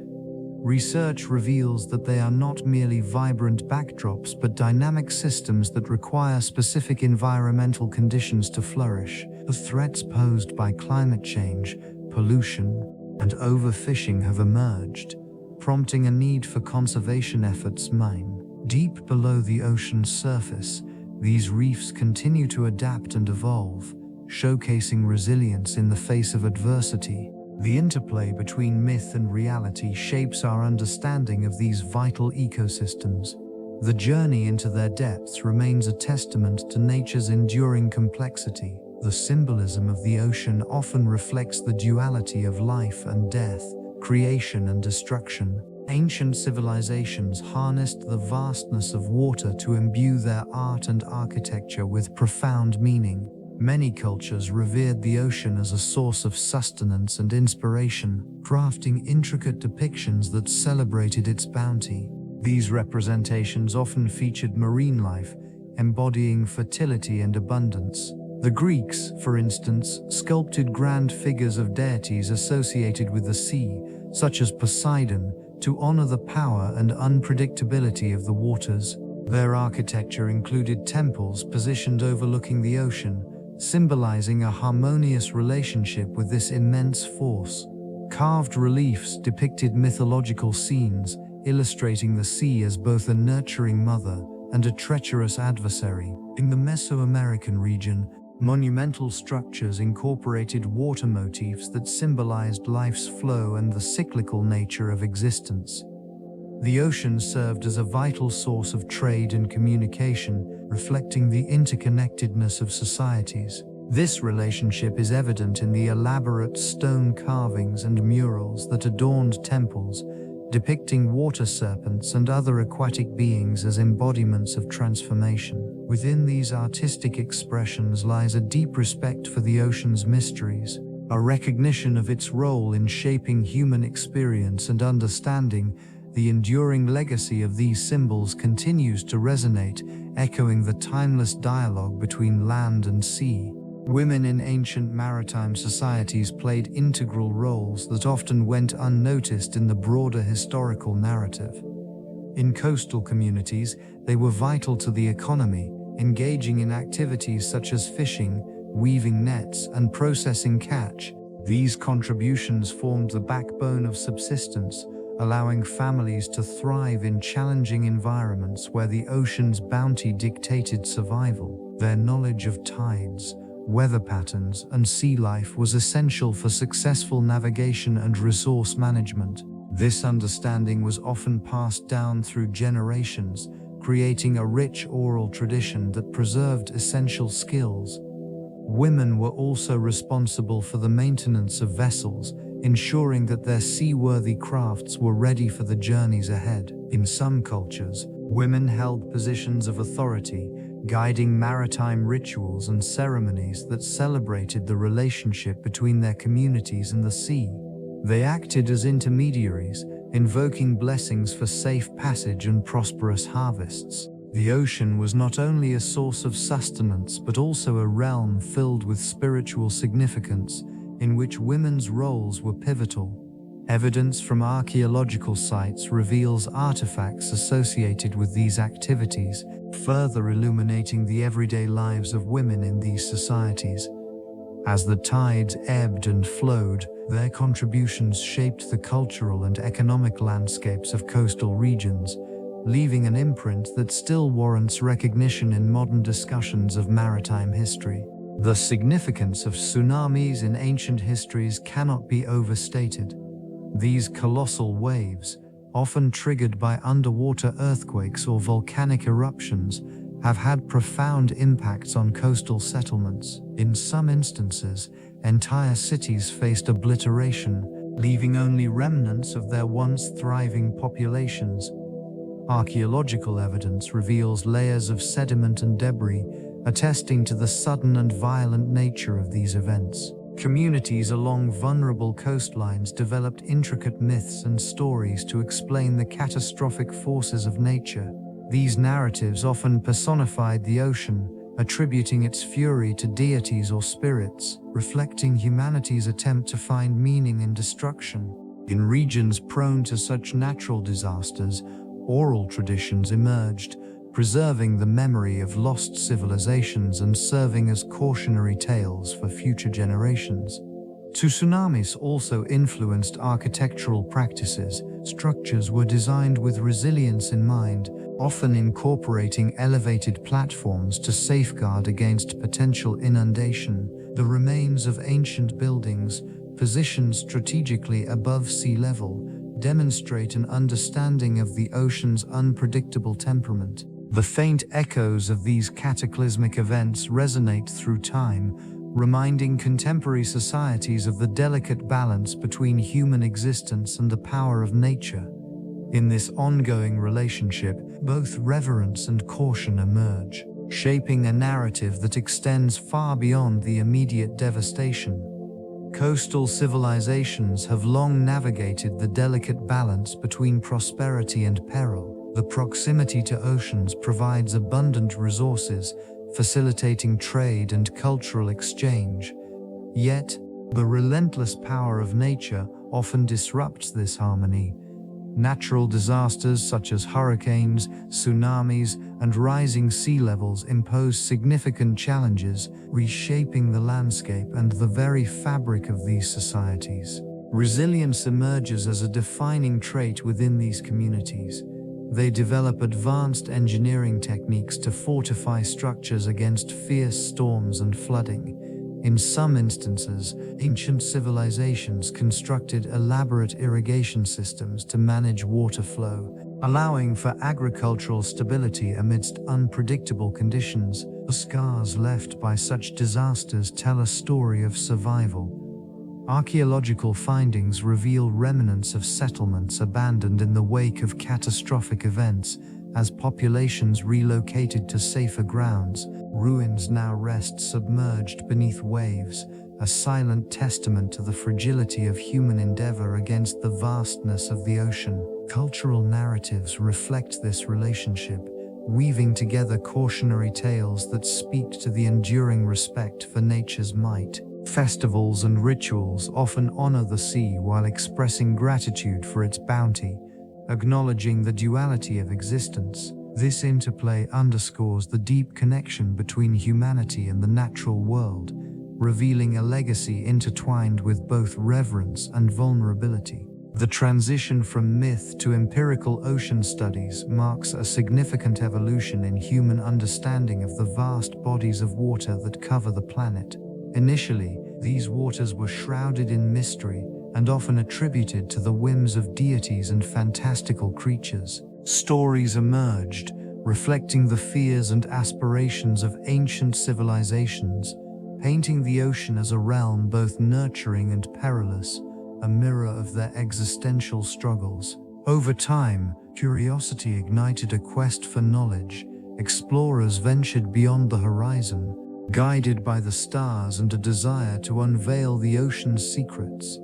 Research reveals that they are not merely vibrant backdrops but dynamic systems that require specific environmental conditions to flourish. The threats posed by climate change, pollution, and overfishing have emerged, prompting a need for conservation efforts. Deep below the ocean's surface, these reefs continue to adapt and evolve, showcasing resilience in the face of adversity. The interplay between myth and reality shapes our understanding of these vital ecosystems. The journey into their depths remains a testament to nature's enduring complexity. The symbolism of the ocean often reflects the duality of life and death, creation and destruction. Ancient civilizations harnessed the vastness of water to imbue their art and architecture with profound meaning. Many cultures revered the ocean as a source of sustenance and inspiration, crafting intricate depictions that celebrated its bounty. These representations often featured marine life, embodying fertility and abundance. The Greeks, for instance, sculpted grand figures of deities associated with the sea, such as Poseidon, to honor the power and unpredictability of the waters. Their architecture included temples positioned overlooking the ocean, symbolizing a harmonious relationship with this immense force. Carved reliefs depicted mythological scenes, illustrating the sea as both a nurturing mother and a treacherous adversary. In the Mesoamerican region, monumental structures incorporated water motifs that symbolized life's flow and the cyclical nature of existence. The ocean served as a vital source of trade and communication, reflecting the interconnectedness of societies. This relationship is evident in the elaborate stone carvings and murals that adorned temples, depicting water serpents and other aquatic beings as embodiments of transformation. Within these artistic expressions lies a deep respect for the ocean's mysteries, a recognition of its role in shaping human experience and understanding. The enduring legacy of these symbols continues to resonate, echoing the timeless dialogue between land and sea. Women in ancient maritime societies played integral roles that often went unnoticed in the broader historical narrative. In coastal communities, they were vital to the economy, engaging in activities such as fishing, weaving nets, and processing catch. These contributions formed the backbone of subsistence, allowing families to thrive in challenging environments where the ocean's bounty dictated survival. Their knowledge of tides, weather patterns, and sea life was essential for successful navigation and resource management. This understanding was often passed down through generations, creating a rich oral tradition that preserved essential skills. Women were also responsible for the maintenance of vessels, ensuring that their seaworthy crafts were ready for the journeys ahead. In some cultures, women held positions of authority, guiding maritime rituals and ceremonies that celebrated the relationship between their communities and the sea. They acted as intermediaries, invoking blessings for safe passage and prosperous harvests. The ocean was not only a source of sustenance but also a realm filled with spiritual significance, in which women's roles were pivotal. Evidence from archaeological sites reveals artifacts associated with these activities, further illuminating the everyday lives of women in these societies. As the tides ebbed and flowed, their contributions shaped the cultural and economic landscapes of coastal regions, leaving an imprint that still warrants recognition in modern discussions of maritime history. The significance of tsunamis in ancient histories cannot be overstated. These colossal waves, often triggered by underwater earthquakes or volcanic eruptions, have had profound impacts on coastal settlements. In some instances, entire cities faced obliteration, leaving only remnants of their once thriving populations. Archaeological evidence reveals layers of sediment and debris, attesting to the sudden and violent nature of these events. Communities along vulnerable coastlines developed intricate myths and stories to explain the catastrophic forces of nature. These narratives often personified the ocean, attributing its fury to deities or spirits, reflecting humanity's attempt to find meaning in destruction. In regions prone to such natural disasters, oral traditions emerged, preserving the memory of lost civilizations and serving as cautionary tales for future generations. Tsunamis also influenced architectural practices. Structures were designed with resilience in mind, often incorporating elevated platforms to safeguard against potential inundation. The remains of ancient buildings, positioned strategically above sea level, demonstrate an understanding of the ocean's unpredictable temperament. The faint echoes of these cataclysmic events resonate through time, reminding contemporary societies of the delicate balance between human existence and the power of nature. In this ongoing relationship, both reverence and caution emerge, shaping a narrative that extends far beyond the immediate devastation. Coastal civilizations have long navigated the delicate balance between prosperity and peril. The proximity to oceans provides abundant resources, facilitating trade and cultural exchange. Yet, the relentless power of nature often disrupts this harmony. Natural disasters such as hurricanes, tsunamis, and rising sea levels impose significant challenges, reshaping the landscape and the very fabric of these societies. Resilience emerges as a defining trait within these communities. They develop advanced engineering techniques to fortify structures against fierce storms and flooding. In some instances, ancient civilizations constructed elaborate irrigation systems to manage water flow, allowing for agricultural stability amidst unpredictable conditions. The scars left by such disasters tell a story of survival. Archaeological findings reveal remnants of settlements abandoned in the wake of catastrophic events. As populations relocated to safer grounds, ruins now rest submerged beneath waves, a silent testament to the fragility of human endeavor against the vastness of the ocean. Cultural narratives reflect this relationship, weaving together cautionary tales that speak to the enduring respect for nature's might. Festivals and rituals often honor the sea while expressing gratitude for its bounty, acknowledging the duality of existence. This interplay underscores the deep connection between humanity and the natural world, revealing a legacy intertwined with both reverence and vulnerability. The transition from myth to empirical ocean studies marks a significant evolution in human understanding of the vast bodies of water that cover the planet. Initially, these waters were shrouded in mystery and often attributed to the whims of deities and fantastical creatures. Stories emerged, reflecting the fears and aspirations of ancient civilizations, painting the ocean as a realm both nurturing and perilous, a mirror of their existential struggles. Over time, curiosity ignited a quest for knowledge. Explorers ventured beyond the horizon, guided by the stars and a desire to unveil the ocean's secrets.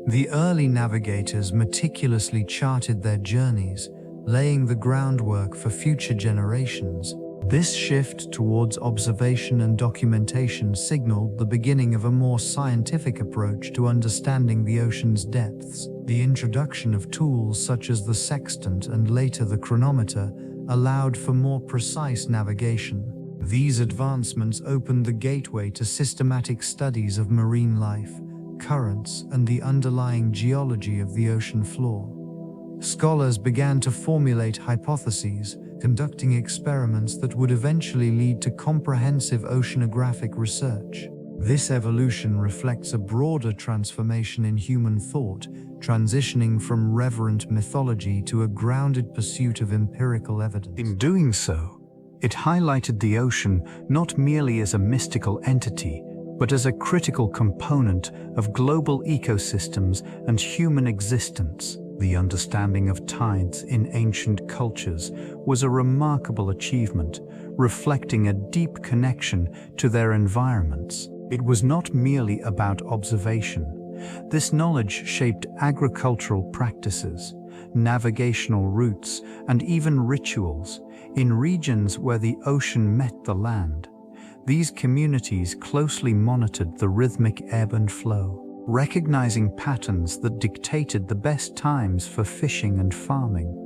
The early navigators meticulously charted their journeys, laying the groundwork for future generations. This shift towards observation and documentation signaled the beginning of a more scientific approach to understanding the ocean's depths. The introduction of tools such as the sextant and later the chronometer allowed for more precise navigation. These advancements opened the gateway to systematic studies of marine life, currents, and the underlying geology of the ocean floor. Scholars began to formulate hypotheses, conducting experiments that would eventually lead to comprehensive oceanographic research. This evolution reflects a broader transformation in human thought, transitioning from reverent mythology to a grounded pursuit of empirical evidence. In doing so, it highlighted the ocean not merely as a mystical entity, but as a critical component of global ecosystems and human existence. The understanding of tides in ancient cultures was a remarkable achievement, reflecting a deep connection to their environments. It was not merely about observation. This knowledge shaped agricultural practices, navigational routes, and even rituals in regions where the ocean met the land. These communities closely monitored the rhythmic ebb and flow, recognizing patterns that dictated the best times for fishing and farming.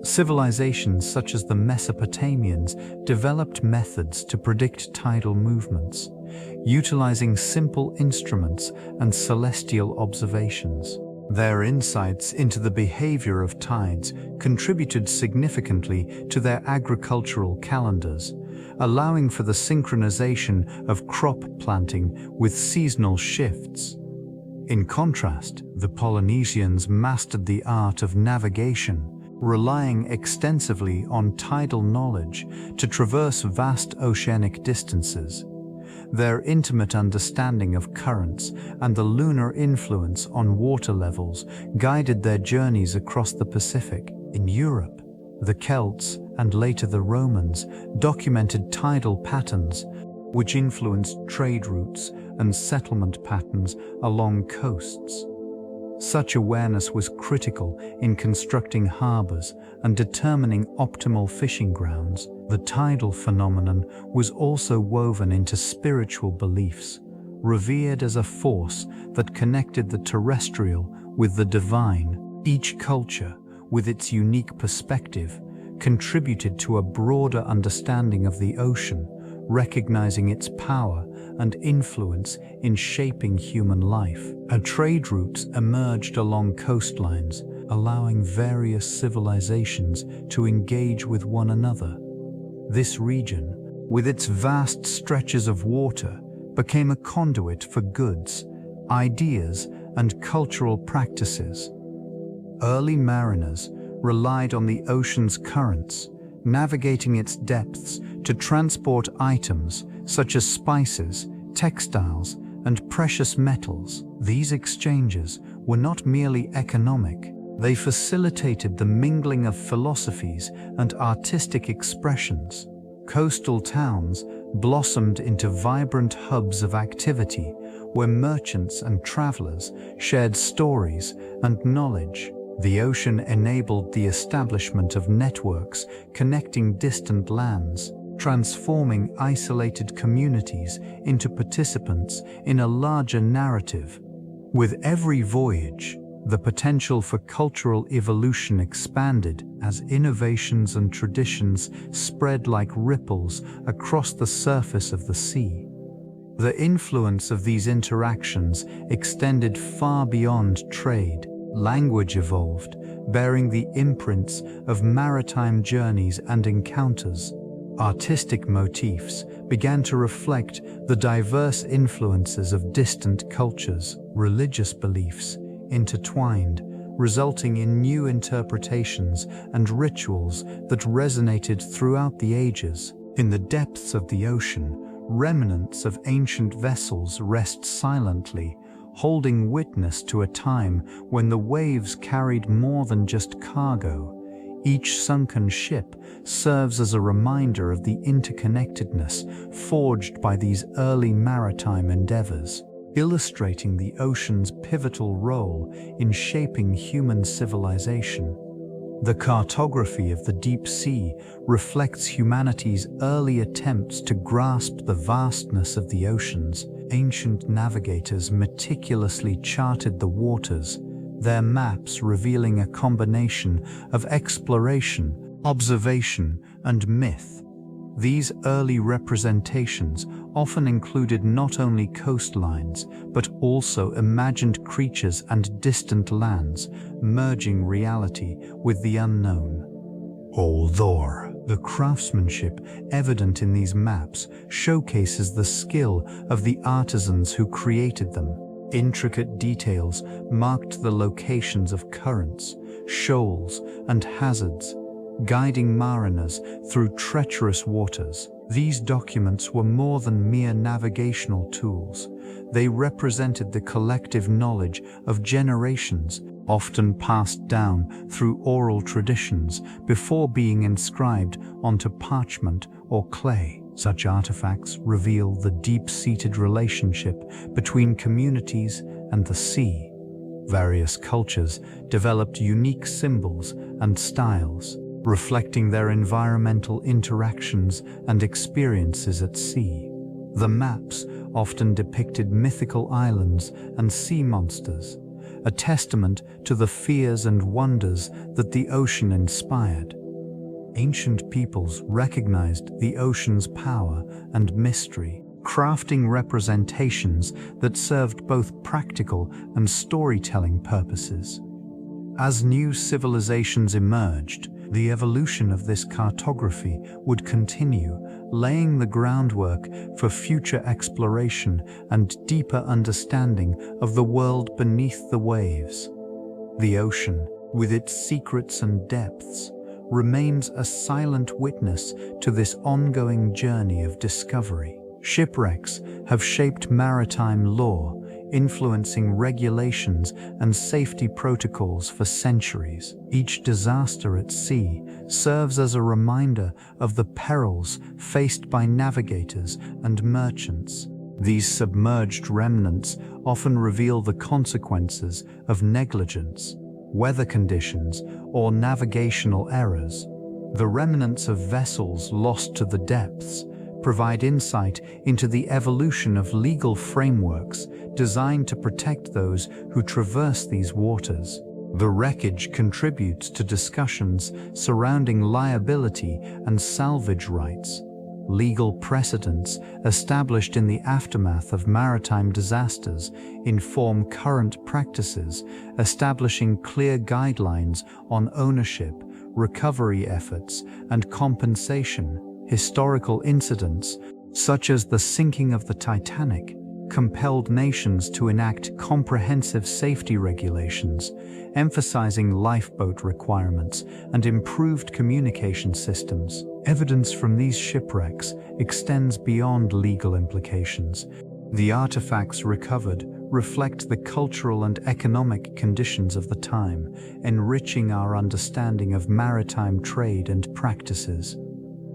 Civilizations such as the Mesopotamians developed methods to predict tidal movements, utilizing simple instruments and celestial observations. Their insights into the behavior of tides contributed significantly to their agricultural calendars, allowing for the synchronization of crop planting with seasonal shifts. In contrast, the Polynesians mastered the art of navigation, relying extensively on tidal knowledge to traverse vast oceanic distances. Their intimate understanding of currents and the lunar influence on water levels guided their journeys across the Pacific. In Europe, the Celts and later the Romans documented tidal patterns, which influenced trade routes and settlement patterns along coasts. Such awareness was critical in constructing harbors and determining optimal fishing grounds. The tidal phenomenon was also woven into spiritual beliefs, revered as a force that connected the terrestrial with the divine. Each culture, with its unique perspective, contributed to a broader understanding of the ocean, recognizing its power and influence in shaping human life. Trade routes emerged along coastlines, allowing various civilizations to engage with one another. This region, with its vast stretches of water, became a conduit for goods, ideas, and cultural practices. Early mariners relied on the ocean's currents, navigating its depths to transport items such as spices, textiles, and precious metals. These exchanges were not merely economic. They facilitated the mingling of philosophies and artistic expressions. Coastal towns blossomed into vibrant hubs of activity where merchants and travelers shared stories and knowledge. The ocean enabled the establishment of networks connecting distant lands, transforming isolated communities into participants in a larger narrative. With every voyage, the potential for cultural evolution expanded as innovations and traditions spread like ripples across the surface of the sea. The influence of these interactions extended far beyond trade. Language evolved, bearing the imprints of maritime journeys and encounters. Artistic motifs began to reflect the diverse influences of distant cultures. Religious beliefs intertwined, resulting in new interpretations and rituals that resonated throughout the ages. In the depths of the ocean, remnants of ancient vessels rest silently, holding witness to a time when the waves carried more than just cargo. Each sunken ship serves as a reminder of the interconnectedness forged by these early maritime endeavors, illustrating the ocean's pivotal role in shaping human civilization. The cartography of the deep sea reflects humanity's early attempts to grasp the vastness of the oceans. Ancient navigators meticulously charted the waters, their maps revealing a combination of exploration, observation, and myth. These early representations often included not only coastlines, but also imagined creatures and distant lands, merging reality with the unknown. Although the craftsmanship evident in these maps showcases the skill of the artisans who created them. Intricate details marked the locations of currents, shoals, and hazards, guiding mariners through treacherous waters. These documents were more than mere navigational tools. They represented the collective knowledge of generations, often passed down through oral traditions before being inscribed onto parchment or clay. Such artifacts reveal the deep-seated relationship between communities and the sea. Various cultures developed unique symbols and styles, reflecting their environmental interactions and experiences at sea. The maps often depicted mythical islands and sea monsters, a testament to the fears and wonders that the ocean inspired. Ancient peoples recognized the ocean's power and mystery, crafting representations that served both practical and storytelling purposes. As new civilizations emerged, the evolution of this cartography would continue, laying the groundwork for future exploration and deeper understanding of the world beneath the waves. The ocean, with its secrets and depths, remains a silent witness to this ongoing journey of discovery. Shipwrecks have shaped maritime law, influencing regulations and safety protocols for centuries. Each disaster at sea serves as a reminder of the perils faced by navigators and merchants. These submerged remnants often reveal the consequences of negligence, weather conditions, or navigational errors. The remnants of vessels lost to the depths provide insight into the evolution of legal frameworks designed to protect those who traverse these waters. The wreckage contributes to discussions surrounding liability and salvage rights. Legal precedents established in the aftermath of maritime disasters inform current practices, establishing clear guidelines on ownership, recovery efforts, and compensation. Historical incidents, such as the sinking of the Titanic, compelled nations to enact comprehensive safety regulations, emphasizing lifeboat requirements and improved communication systems. Evidence from these shipwrecks extends beyond legal implications. The artifacts recovered reflect the cultural and economic conditions of the time, enriching our understanding of maritime trade and practices.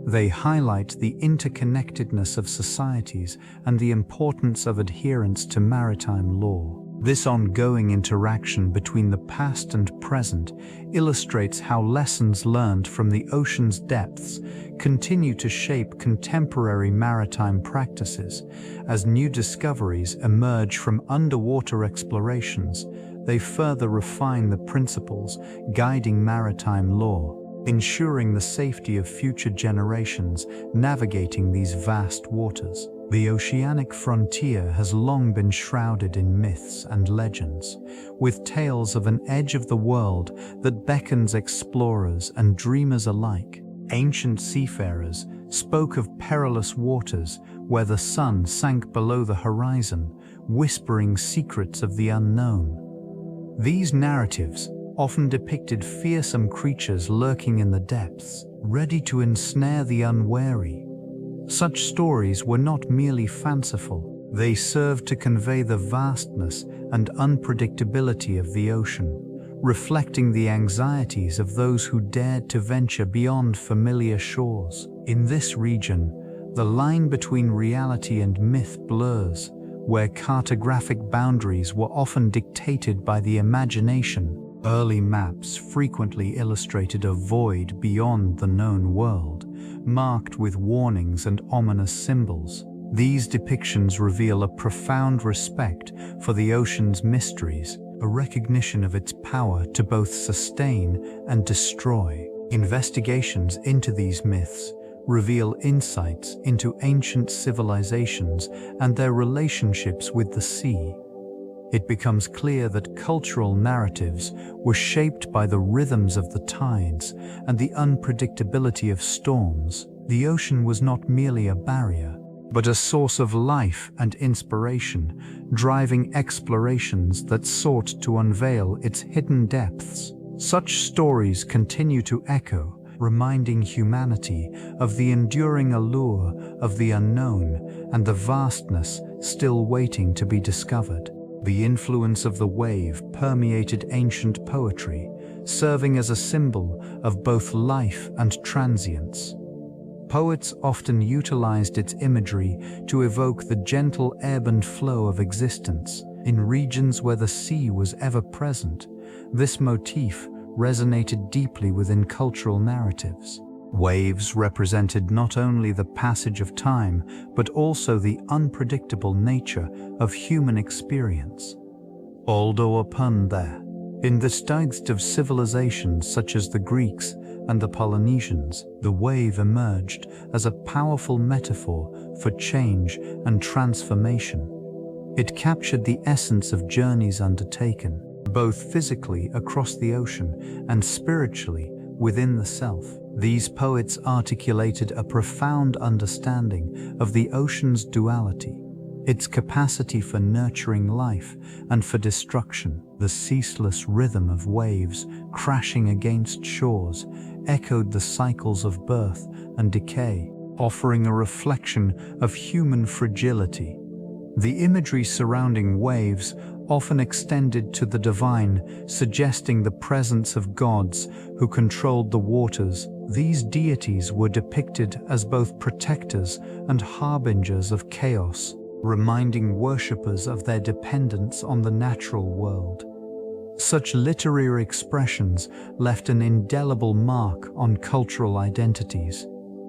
They highlight the interconnectedness of societies and the importance of adherence to maritime law. This ongoing interaction between the past and present illustrates how lessons learned from the ocean's depths continue to shape contemporary maritime practices. As new discoveries emerge from underwater explorations, they further refine the principles guiding maritime law, ensuring the safety of future generations navigating these vast waters. The oceanic frontier has long been shrouded in myths and legends, with tales of an edge of the world that beckons explorers and dreamers alike. Ancient seafarers spoke of perilous waters where the sun sank below the horizon, whispering secrets of the unknown. These narratives often depicted fearsome creatures lurking in the depths, ready to ensnare the unwary. Such stories were not merely fanciful, they served to convey the vastness and unpredictability of the ocean, reflecting the anxieties of those who dared to venture beyond familiar shores. In this region, the line between reality and myth blurs, where cartographic boundaries were often dictated by the imagination. Early maps frequently illustrated a void beyond the known world, marked with warnings and ominous symbols. These depictions reveal a profound respect for the ocean's mysteries, a recognition of its power to both sustain and destroy. Investigations into these myths reveal insights into ancient civilizations and their relationships with the sea. It becomes clear that cultural narratives were shaped by the rhythms of the tides and the unpredictability of storms. The ocean was not merely a barrier, but a source of life and inspiration, driving explorations that sought to unveil its hidden depths. Such stories continue to echo, reminding humanity of the enduring allure of the unknown and the vastness still waiting to be discovered. The influence of the wave permeated ancient poetry, serving as a symbol of both life and transience. Poets often utilized its imagery to evoke the gentle ebb and flow of existence. In regions where the sea was ever present, this motif resonated deeply within cultural narratives. Waves represented not only the passage of time, but also the unpredictable nature of human experience. Although upon there, in the steadfast of civilizations such as the Greeks and the Polynesians, the wave emerged as a powerful metaphor for change and transformation. It captured the essence of journeys undertaken, both physically across the ocean and spiritually within the self. These poets articulated a profound understanding of the ocean's duality, its capacity for nurturing life and for destruction. The ceaseless rhythm of waves crashing against shores echoed the cycles of birth and decay, offering a reflection of human fragility. The imagery surrounding waves often extended to the divine, suggesting the presence of gods who controlled the waters. These deities were depicted as both protectors and harbingers of chaos, reminding worshippers of their dependence on the natural world. Such literary expressions left an indelible mark on cultural identities,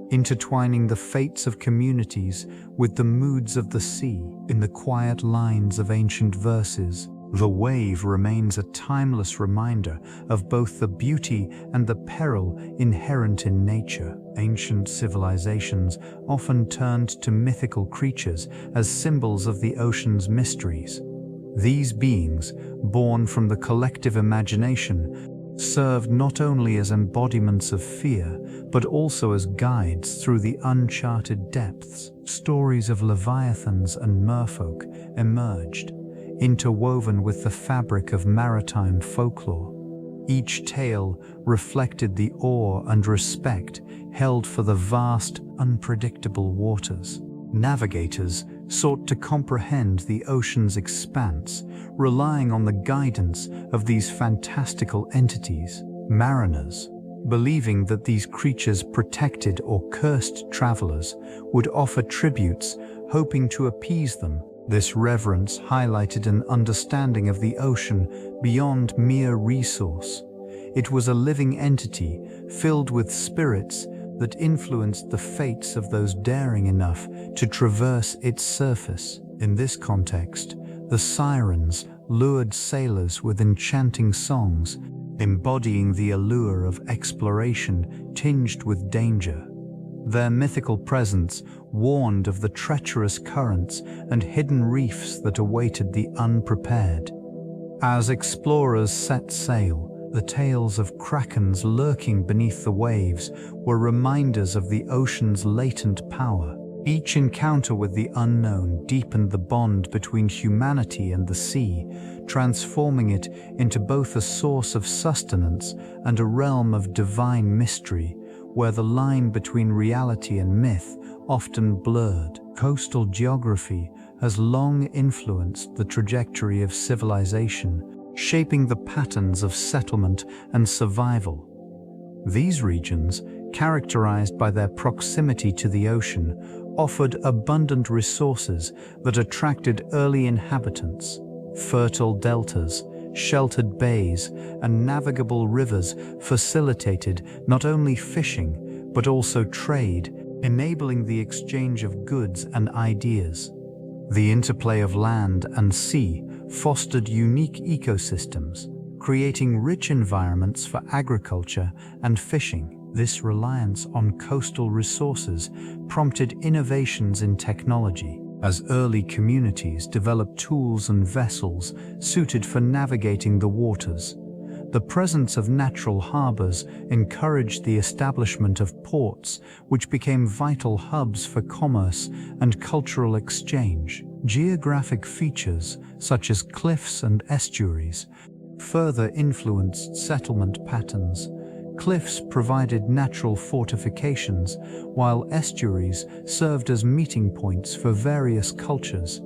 intertwining the fates of communities with the moods of the sea. In the quiet lines of ancient verses, the wave remains a timeless reminder of both the beauty and the peril inherent in nature. Ancient civilizations often turned to mythical creatures as symbols of the ocean's mysteries. These beings, born from the collective imagination, served not only as embodiments of fear, but also as guides through the uncharted depths. Stories of leviathans and merfolk emerged, interwoven with the fabric of maritime folklore. Each tale reflected the awe and respect held for the vast, unpredictable waters. Navigators sought to comprehend the ocean's expanse, relying on the guidance of these fantastical entities. Mariners, believing that these creatures protected or cursed travelers, would offer tributes, hoping to appease them. This reverence highlighted an understanding of the ocean beyond mere resource. It was a living entity filled with spirits that influenced the fates of those daring enough to traverse its surface. In this context, the sirens lured sailors with enchanting songs, embodying the allure of exploration tinged with danger. Their mythical presence warned of the treacherous currents and hidden reefs that awaited the unprepared. As explorers set sail, the tales of krakens lurking beneath the waves were reminders of the ocean's latent power. Each encounter with the unknown deepened the bond between humanity and the sea, transforming it into both a source of sustenance and a realm of divine mystery, where the line between reality and myth often blurred. Coastal geography has long influenced the trajectory of civilization, shaping the patterns of settlement and survival. These regions, characterized by their proximity to the ocean, offered abundant resources that attracted early inhabitants. Fertile deltas, sheltered bays, and navigable rivers facilitated not only fishing, but also trade, enabling the exchange of goods and ideas. The interplay of land and sea fostered unique ecosystems, creating rich environments for agriculture and fishing. This reliance on coastal resources prompted innovations in technology, as early communities developed tools and vessels suited for navigating the waters. The presence of natural harbors encouraged the establishment of ports, which became vital hubs for commerce and cultural exchange. Geographic features, such as cliffs and estuaries, further influenced settlement patterns, Cliffs provided natural fortifications, while estuaries served as meeting points for various cultures.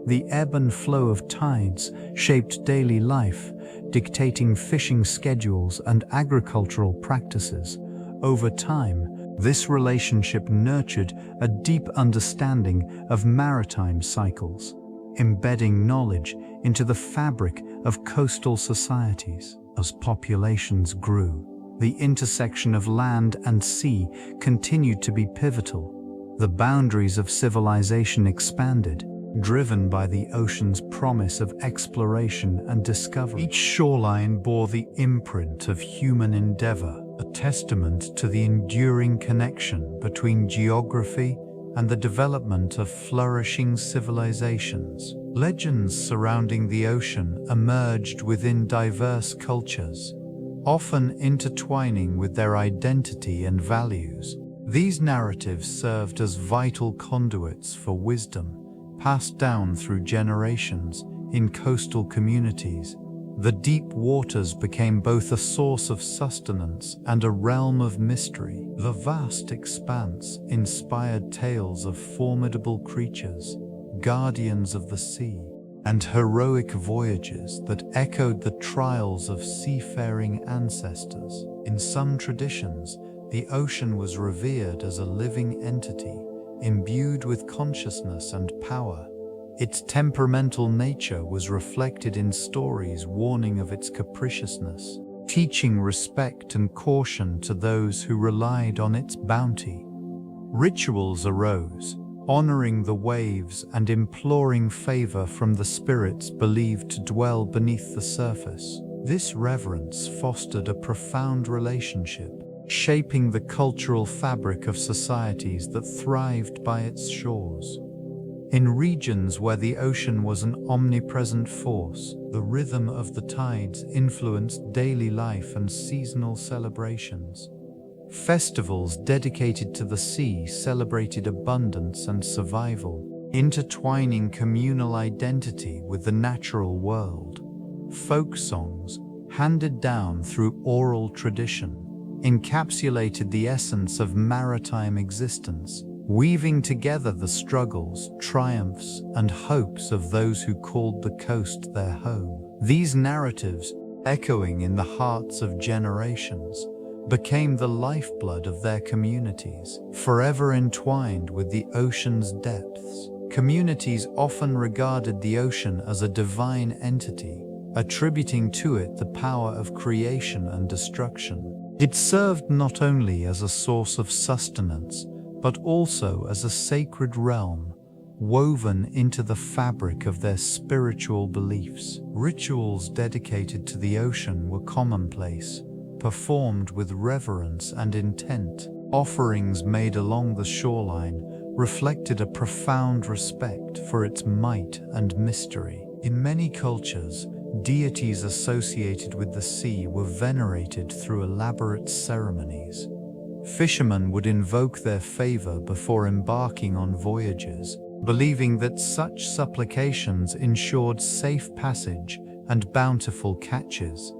The ebb and flow of tides shaped daily life, dictating fishing schedules and agricultural practices. Over time, this relationship nurtured a deep understanding of maritime cycles, embedding knowledge into the fabric of coastal societies. As populations grew, the intersection of land and sea continued to be pivotal. The boundaries of civilization expanded, driven by the ocean's promise of exploration and discovery. Each shoreline bore the imprint of human endeavor, a testament to the enduring connection between geography and the development of flourishing civilizations. Legends surrounding the ocean emerged within diverse cultures, often intertwining with their identity and values. These narratives served as vital conduits for wisdom, passed down through generations in coastal communities. The deep waters became both a source of sustenance and a realm of mystery. The vast expanse inspired tales of formidable creatures, guardians of the sea, and heroic voyages that echoed the trials of seafaring ancestors. In some traditions, the ocean was revered as a living entity, imbued with consciousness and power. Its temperamental nature was reflected in stories warning of its capriciousness, teaching respect and caution to those who relied on its bounty. Rituals arose, honoring the waves and imploring favor from the spirits believed to dwell beneath the surface. This reverence fostered a profound relationship, shaping the cultural fabric of societies that thrived by its shores. In regions where the ocean was an omnipresent force, the rhythm of the tides influenced daily life and seasonal celebrations. Festivals dedicated to the sea celebrated abundance and survival, intertwining communal identity with the natural world. Folk songs, handed down through oral tradition, encapsulated the essence of maritime existence, weaving together the struggles, triumphs, and hopes of those who called the coast their home. These narratives, echoing in the hearts of generations, became the lifeblood of their communities, forever entwined with the ocean's depths. Communities often regarded the ocean as a divine entity, attributing to it the power of creation and destruction. It served not only as a source of sustenance, but also as a sacred realm, woven into the fabric of their spiritual beliefs. Rituals dedicated to the ocean were commonplace, performed with reverence and intent. Offerings made along the shoreline reflected a profound respect for its might and mystery. In many cultures, deities associated with the sea were venerated through elaborate ceremonies. Fishermen would invoke their favor before embarking on voyages, believing that such supplications ensured safe passage and bountiful catches.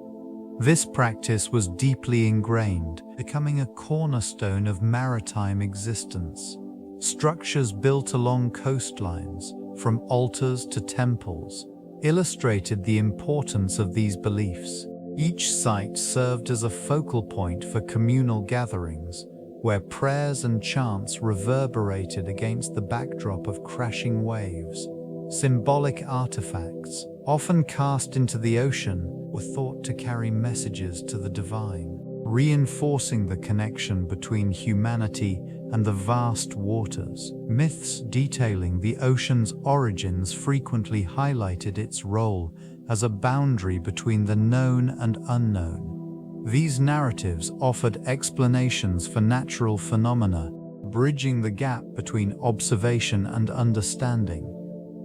This practice was deeply ingrained, becoming a cornerstone of maritime existence. Structures built along coastlines, from altars to temples, illustrated the importance of these beliefs. Each site served as a focal point for communal gatherings, where prayers and chants reverberated against the backdrop of crashing waves. Symbolic artifacts, often cast into the ocean, were thought to carry messages to the divine, reinforcing the connection between humanity and the vast waters. Myths detailing the ocean's origins frequently highlighted its role as a boundary between the known and unknown. These narratives offered explanations for natural phenomena, bridging the gap between observation and understanding.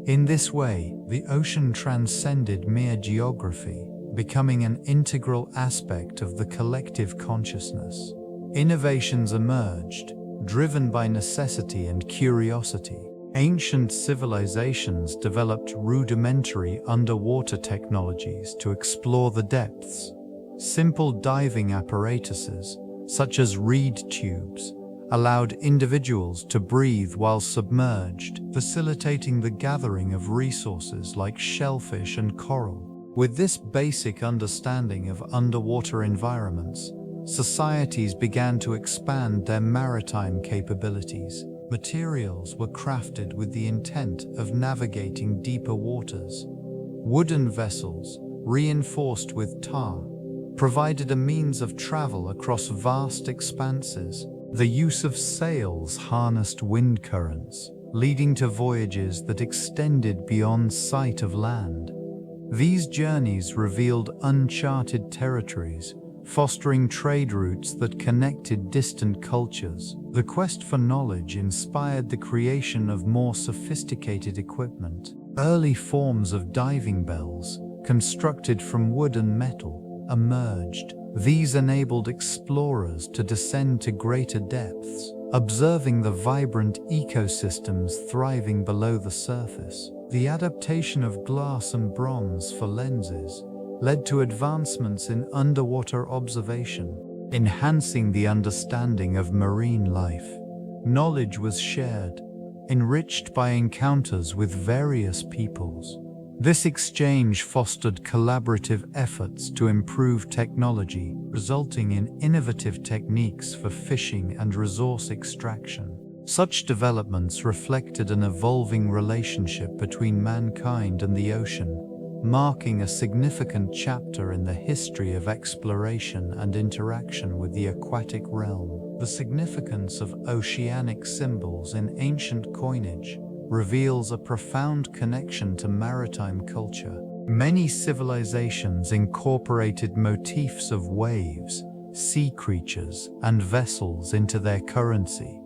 In this way, the ocean transcended mere geography, becoming an integral aspect of the collective consciousness. Innovations emerged, driven by necessity and curiosity. Ancient civilizations developed rudimentary underwater technologies to explore the depths, Simple diving apparatuses, such as reed tubes, allowed individuals to breathe while submerged, facilitating the gathering of resources like shellfish and coral. With this basic understanding of underwater environments, societies began to expand their maritime capabilities. Materials were crafted with the intent of navigating deeper waters. Wooden vessels, reinforced with tar, provided a means of travel across vast expanses. The use of sails harnessed wind currents, leading to voyages that extended beyond sight of land. These journeys revealed uncharted territories, fostering trade routes that connected distant cultures. The quest for knowledge inspired the creation of more sophisticated equipment. Early forms of diving bells, constructed from wood and metal, emerged. These enabled explorers to descend to greater depths, observing the vibrant ecosystems thriving below the surface. The adaptation of glass and bronze for lenses led to advancements in underwater observation, enhancing the understanding of marine life. Knowledge was shared, enriched by encounters with various peoples. This exchange fostered collaborative efforts to improve technology, resulting in innovative techniques for fishing and resource extraction. Such developments reflected an evolving relationship between mankind and the ocean, marking a significant chapter in the history of exploration and interaction with the aquatic realm. The significance of oceanic symbols in ancient coinage reveals a profound connection to maritime culture. Many civilizations incorporated motifs of waves, sea creatures, and vessels into their currency,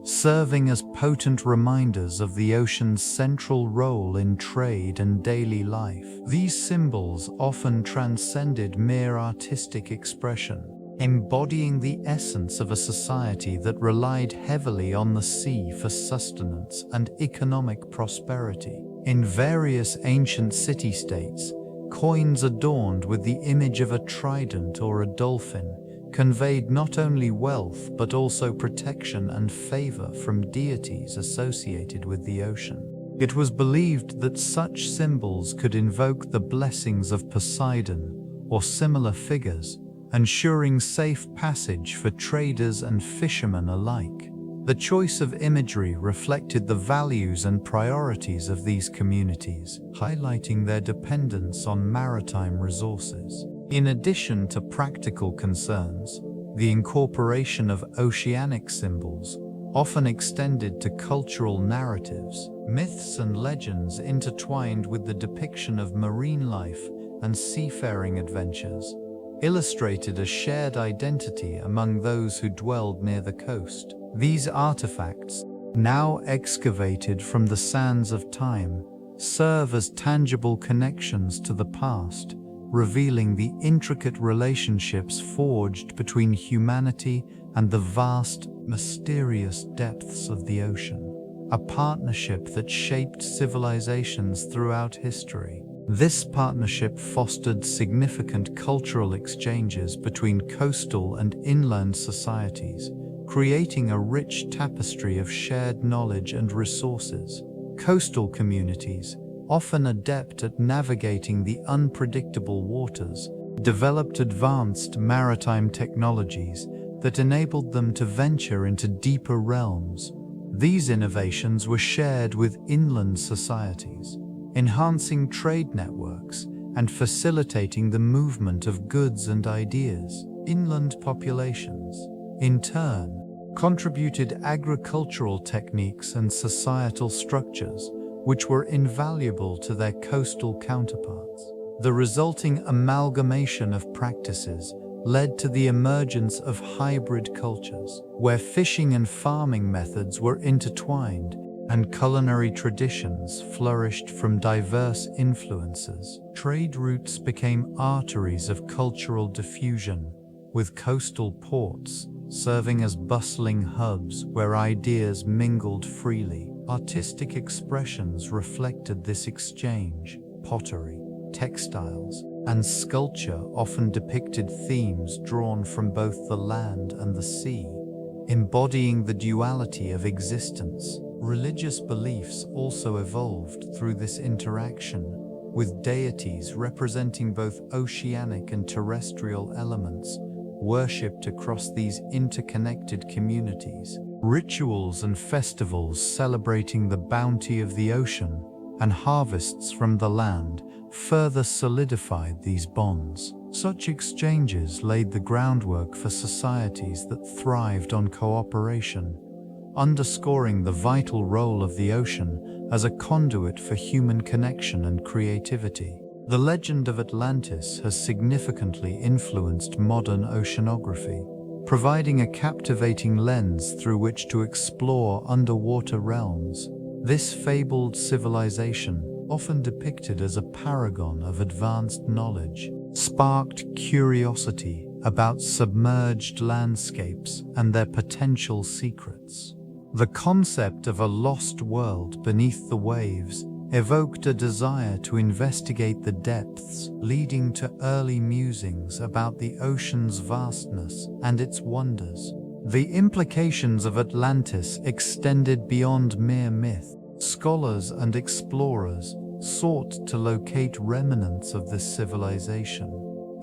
serving as potent reminders of the ocean's central role in trade and daily life. These symbols often transcended mere artistic expression, embodying the essence of a society that relied heavily on the sea for sustenance and economic prosperity. In various ancient city-states, coins adorned with the image of a trident or a dolphin conveyed not only wealth but also protection and favor from deities associated with the ocean. It was believed that such symbols could invoke the blessings of Poseidon or similar figures, ensuring safe passage for traders and fishermen alike. The choice of imagery reflected the values and priorities of these communities, highlighting their dependence on maritime resources. In addition to practical concerns, the incorporation of oceanic symbols often extended to cultural narratives. Myths and legends intertwined with the depiction of marine life and seafaring adventures illustrated a shared identity among those who dwelled near the coast. These artifacts, now excavated from the sands of time, serve as tangible connections to the past, revealing the intricate relationships forged between humanity and the vast, mysterious depths of the ocean, a partnership that shaped civilizations throughout history. This partnership fostered significant cultural exchanges between coastal and inland societies, creating a rich tapestry of shared knowledge and resources. Coastal communities, often adept at navigating the unpredictable waters, developed advanced maritime technologies that enabled them to venture into deeper realms. These innovations were shared with inland societies, enhancing trade networks and facilitating the movement of goods and ideas. Inland populations, in turn, contributed agricultural techniques and societal structures which were invaluable to their coastal counterparts. The resulting amalgamation of practices led to the emergence of hybrid cultures, where fishing and farming methods were intertwined and culinary traditions flourished from diverse influences. Trade routes became arteries of cultural diffusion, with coastal ports serving as bustling hubs where ideas mingled freely. Artistic expressions reflected this exchange: pottery, textiles, and sculpture often depicted themes drawn from both the land and the sea, embodying the duality of existence. Religious beliefs also evolved through this interaction, with deities representing both oceanic and terrestrial elements worshipped across these interconnected communities. Rituals and festivals celebrating the bounty of the ocean and harvests from the land further solidified these bonds. Such exchanges laid the groundwork for societies that thrived on cooperation, underscoring the vital role of the ocean as a conduit for human connection and creativity. The legend of Atlantis has significantly influenced modern oceanography, providing a captivating lens through which to explore underwater realms. This fabled civilization, often depicted as a paragon of advanced knowledge, sparked curiosity about submerged landscapes and their potential secrets. The concept of a lost world beneath the waves evoked a desire to investigate the depths, leading to early musings about the ocean's vastness and its wonders. The implications of Atlantis extended beyond mere myth. Scholars and explorers sought to locate remnants of this civilization,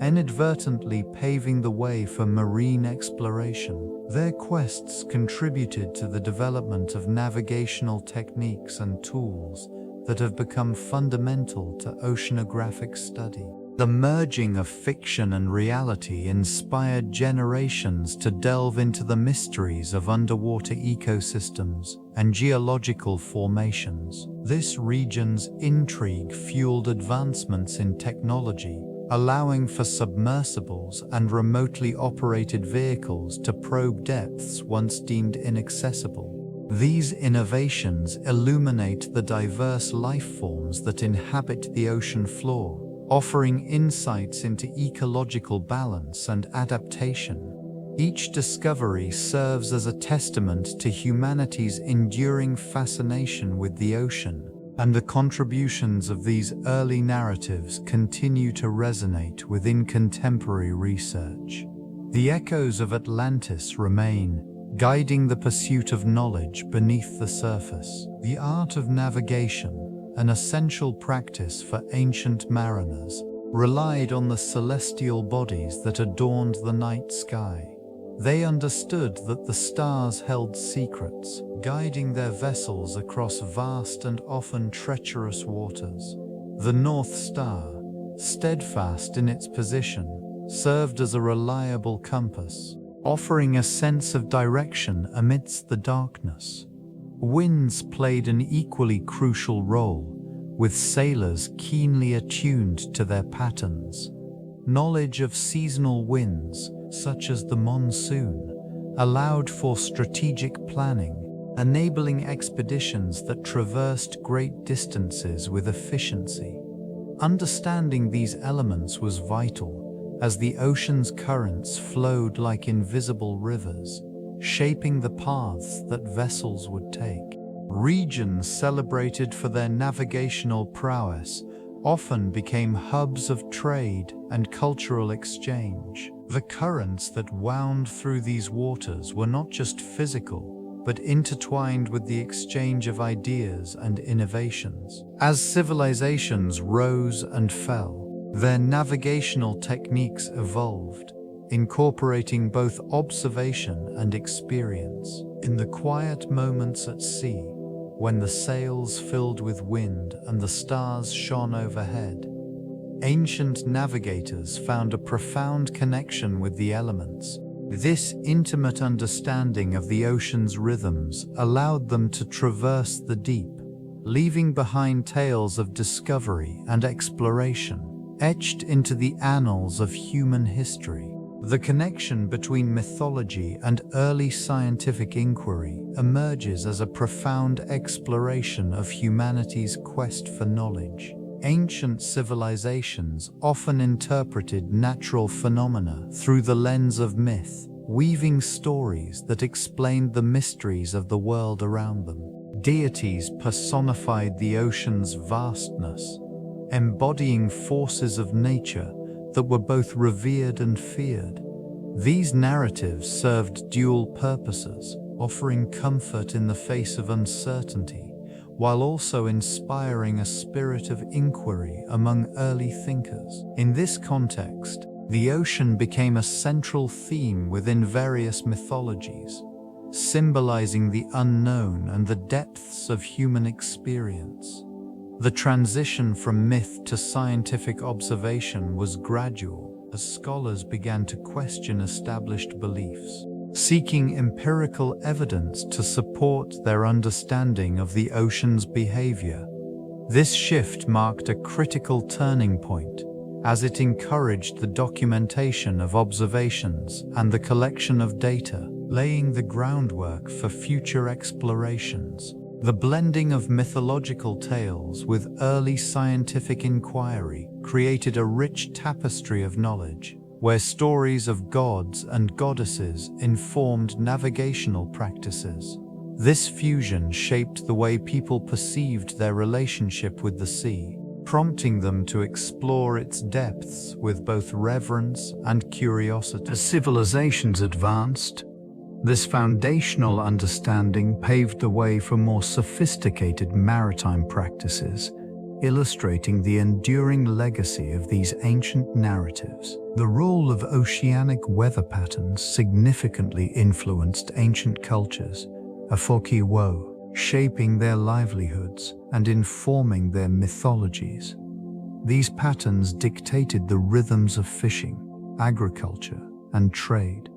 inadvertently paving the way for marine exploration. Their quests contributed to the development of navigational techniques and tools that have become fundamental to oceanographic study. The merging of fiction and reality inspired generations to delve into the mysteries of underwater ecosystems and geological formations. This region's intrigue fueled advancements in technology, allowing for submersibles and remotely operated vehicles to probe depths once deemed inaccessible. These innovations illuminate the diverse life forms that inhabit the ocean floor, offering insights into ecological balance and adaptation. Each discovery serves as a testament to humanity's enduring fascination with the ocean, and the contributions of these early narratives continue to resonate within contemporary research. The echoes of Atlantis remain, guiding the pursuit of knowledge beneath the surface. The art of navigation, an essential practice for ancient mariners, relied on the celestial bodies that adorned the night sky. They understood that the stars held secrets, guiding their vessels across vast and often treacherous waters. The North Star, steadfast in its position, served as a reliable compass, offering a sense of direction amidst the darkness. Winds played an equally crucial role, with sailors keenly attuned to their patterns. Knowledge of seasonal winds, such as the monsoon, allowed for strategic planning, enabling expeditions that traversed great distances with efficiency. Understanding these elements was vital, as the ocean's currents flowed like invisible rivers, shaping the paths that vessels would take. Regions celebrated for their navigational prowess often became hubs of trade and cultural exchange. The currents that wound through these waters were not just physical, but intertwined with the exchange of ideas and innovations. As civilizations rose and fell, their navigational techniques evolved, incorporating both observation and experience. In the quiet moments at sea, when the sails filled with wind and the stars shone overhead, ancient navigators found a profound connection with the elements. This intimate understanding of the ocean's rhythms allowed them to traverse the deep, leaving behind tales of discovery and exploration, etched into the annals of human history. The connection between mythology and early scientific inquiry emerges as a profound exploration of humanity's quest for knowledge. Ancient civilizations often interpreted natural phenomena through the lens of myth, weaving stories that explained the mysteries of the world around them. Deities personified the ocean's vastness, embodying forces of nature that were both revered and feared. These narratives served dual purposes, offering comfort in the face of uncertainty, while also inspiring a spirit of inquiry among early thinkers. In this context, the ocean became a central theme within various mythologies, symbolizing the unknown and the depths of human experience. The transition from myth to scientific observation was gradual as scholars began to question established beliefs, seeking empirical evidence to support their understanding of the ocean's behavior. This shift marked a critical turning point, as it encouraged the documentation of observations and the collection of data, laying the groundwork for future explorations. The blending of mythological tales with early scientific inquiry created a rich tapestry of knowledge, where stories of gods and goddesses informed navigational practices. This fusion shaped the way people perceived their relationship with the sea, prompting them to explore its depths with both reverence and curiosity. As civilizations advanced, this foundational understanding paved the way for more sophisticated maritime practices, illustrating the enduring legacy of these ancient narratives. The role of oceanic weather patterns significantly influenced ancient cultures, Afoki-Wo, shaping their livelihoods and informing their mythologies. These patterns dictated the rhythms of fishing, agriculture, and trade,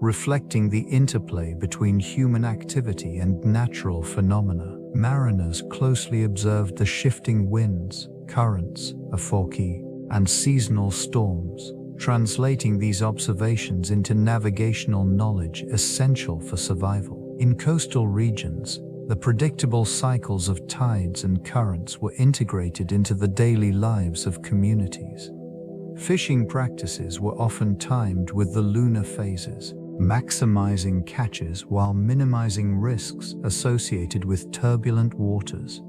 reflecting the interplay between human activity and natural phenomena. Mariners closely observed the shifting winds, currents, Afoki, and seasonal storms, translating these observations into navigational knowledge essential for survival. In coastal regions, the predictable cycles of tides and currents were integrated into the daily lives of communities. Fishing practices were often timed with the lunar phases, maximizing catches while minimizing risks associated with turbulent waters.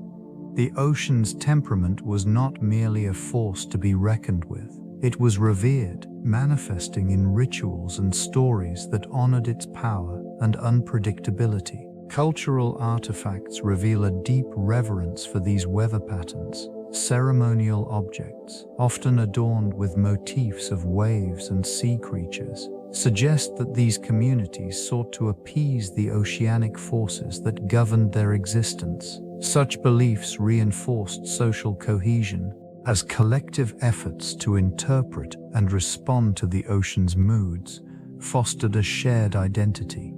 The ocean's temperament was not merely a force to be reckoned with. It was revered, manifesting in rituals and stories that honored its power and unpredictability. Cultural artifacts reveal a deep reverence for these weather patterns. Ceremonial objects, often adorned with motifs of waves and sea creatures, suggest that these communities sought to appease the oceanic forces that governed their existence. Such beliefs reinforced social cohesion, as collective efforts to interpret and respond to the ocean's moods fostered a shared identity.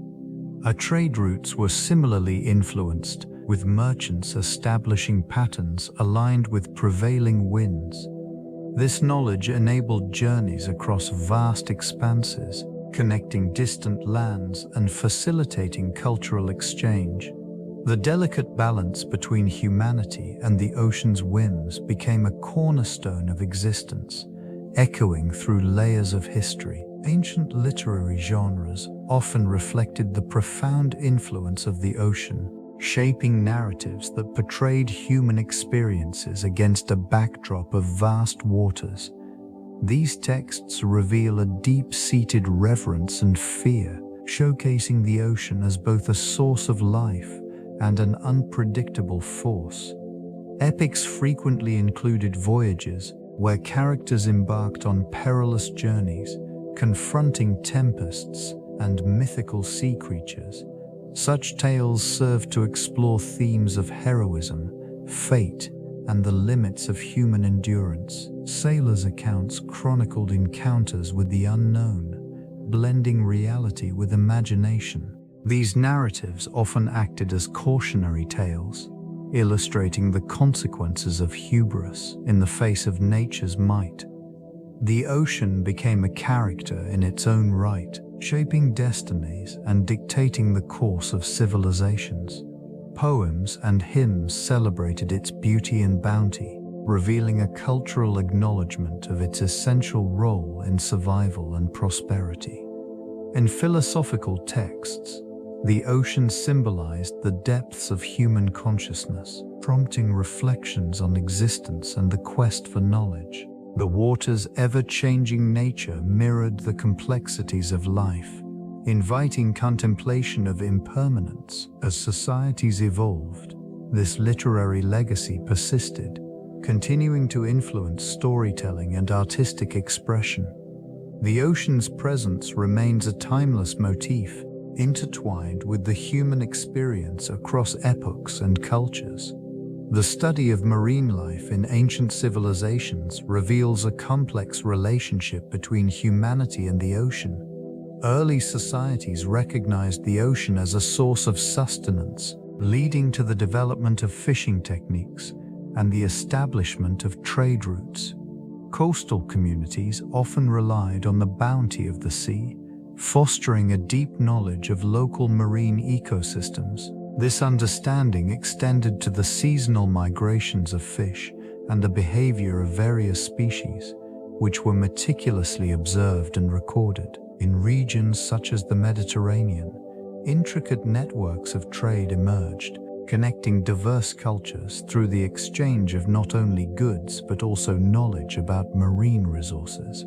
Trade routes were similarly influenced, with merchants establishing patterns aligned with prevailing winds. This knowledge enabled journeys across vast expanses, connecting distant lands and facilitating cultural exchange. The delicate balance between humanity and the ocean's whims became a cornerstone of existence, echoing through layers of history. Ancient literary genres often reflected the profound influence of the ocean, shaping narratives that portrayed human experiences against a backdrop of vast waters. These texts reveal a deep-seated reverence and fear, showcasing the ocean as both a source of life and an unpredictable force. Epics frequently included voyages where characters embarked on perilous journeys, confronting tempests and mythical sea creatures. Such tales served to explore themes of heroism, fate, and the limits of human endurance. Sailors' accounts chronicled encounters with the unknown, blending reality with imagination. These narratives often acted as cautionary tales, illustrating the consequences of hubris in the face of nature's might. The ocean became a character in its own right, shaping destinies and dictating the course of civilizations. Poems and hymns celebrated its beauty and bounty, revealing a cultural acknowledgement of its essential role in survival and prosperity. In philosophical texts, The ocean symbolized the depths of human consciousness, prompting reflections on existence and the quest for knowledge. The water's ever-changing nature mirrored the complexities of life, inviting contemplation of impermanence. As societies evolved, this literary legacy persisted, continuing to influence storytelling and artistic expression. The ocean's presence remains a timeless motif, intertwined with the human experience across epochs and cultures. The study of marine life in ancient civilizations reveals a complex relationship between humanity and the ocean. Early societies recognized the ocean as a source of sustenance, leading to the development of fishing techniques and the establishment of trade routes. Coastal communities often relied on the bounty of the sea, fostering a deep knowledge of local marine ecosystems. This understanding extended to the seasonal migrations of fish and the behavior of various species, which were meticulously observed and recorded. In regions such as the Mediterranean, intricate networks of trade emerged, connecting diverse cultures through the exchange of not only goods but also knowledge about marine resources.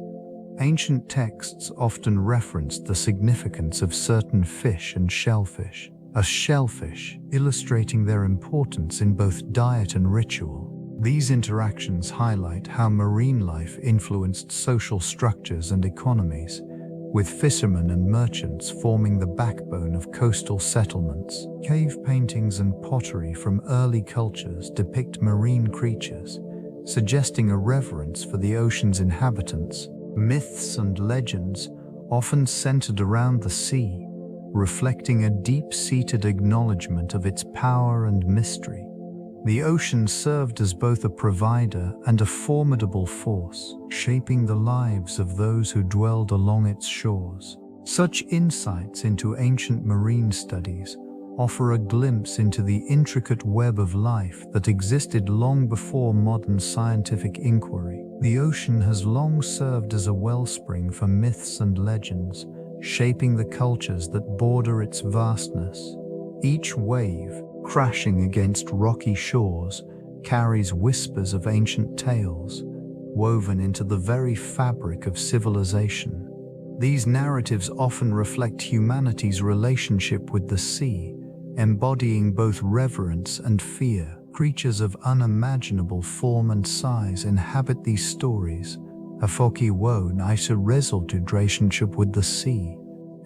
Ancient texts often referenced the significance of certain fish and shellfish, as shellfish, illustrating their importance in both diet and ritual. These interactions highlight how marine life influenced social structures and economies, with fishermen and merchants forming the backbone of coastal settlements. Cave paintings and pottery from early cultures depict marine creatures, suggesting a reverence for the ocean's inhabitants. Myths and legends often centered around the sea, reflecting a deep-seated acknowledgement of its power and mystery. The ocean served as both a provider and a formidable force, shaping the lives of those who dwelled along its shores. Such insights into ancient marine studies offer a glimpse into the intricate web of life that existed long before modern scientific inquiry. The ocean has long served as a wellspring for myths and legends, shaping the cultures that border its vastness. Each wave, crashing against rocky shores, carries whispers of ancient tales, woven into the very fabric of civilization. These narratives often reflect humanity's relationship with the sea, embodying both reverence and fear. Creatures of unimaginable form and size inhabit these stories. Afoki wo naisa relationship with the sea,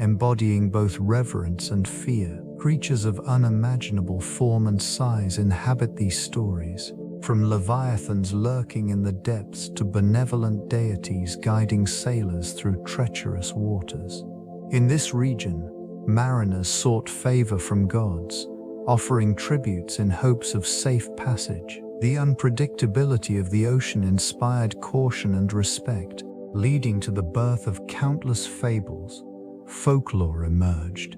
embodying both reverence and fear. Creatures of unimaginable form and size inhabit these stories, from leviathans lurking in the depths to benevolent deities guiding sailors through treacherous waters. In this region, mariners sought favor from gods, offering tributes in hopes of safe passage. The unpredictability of the ocean inspired caution and respect, leading to the birth of countless fables. Folklore emerged,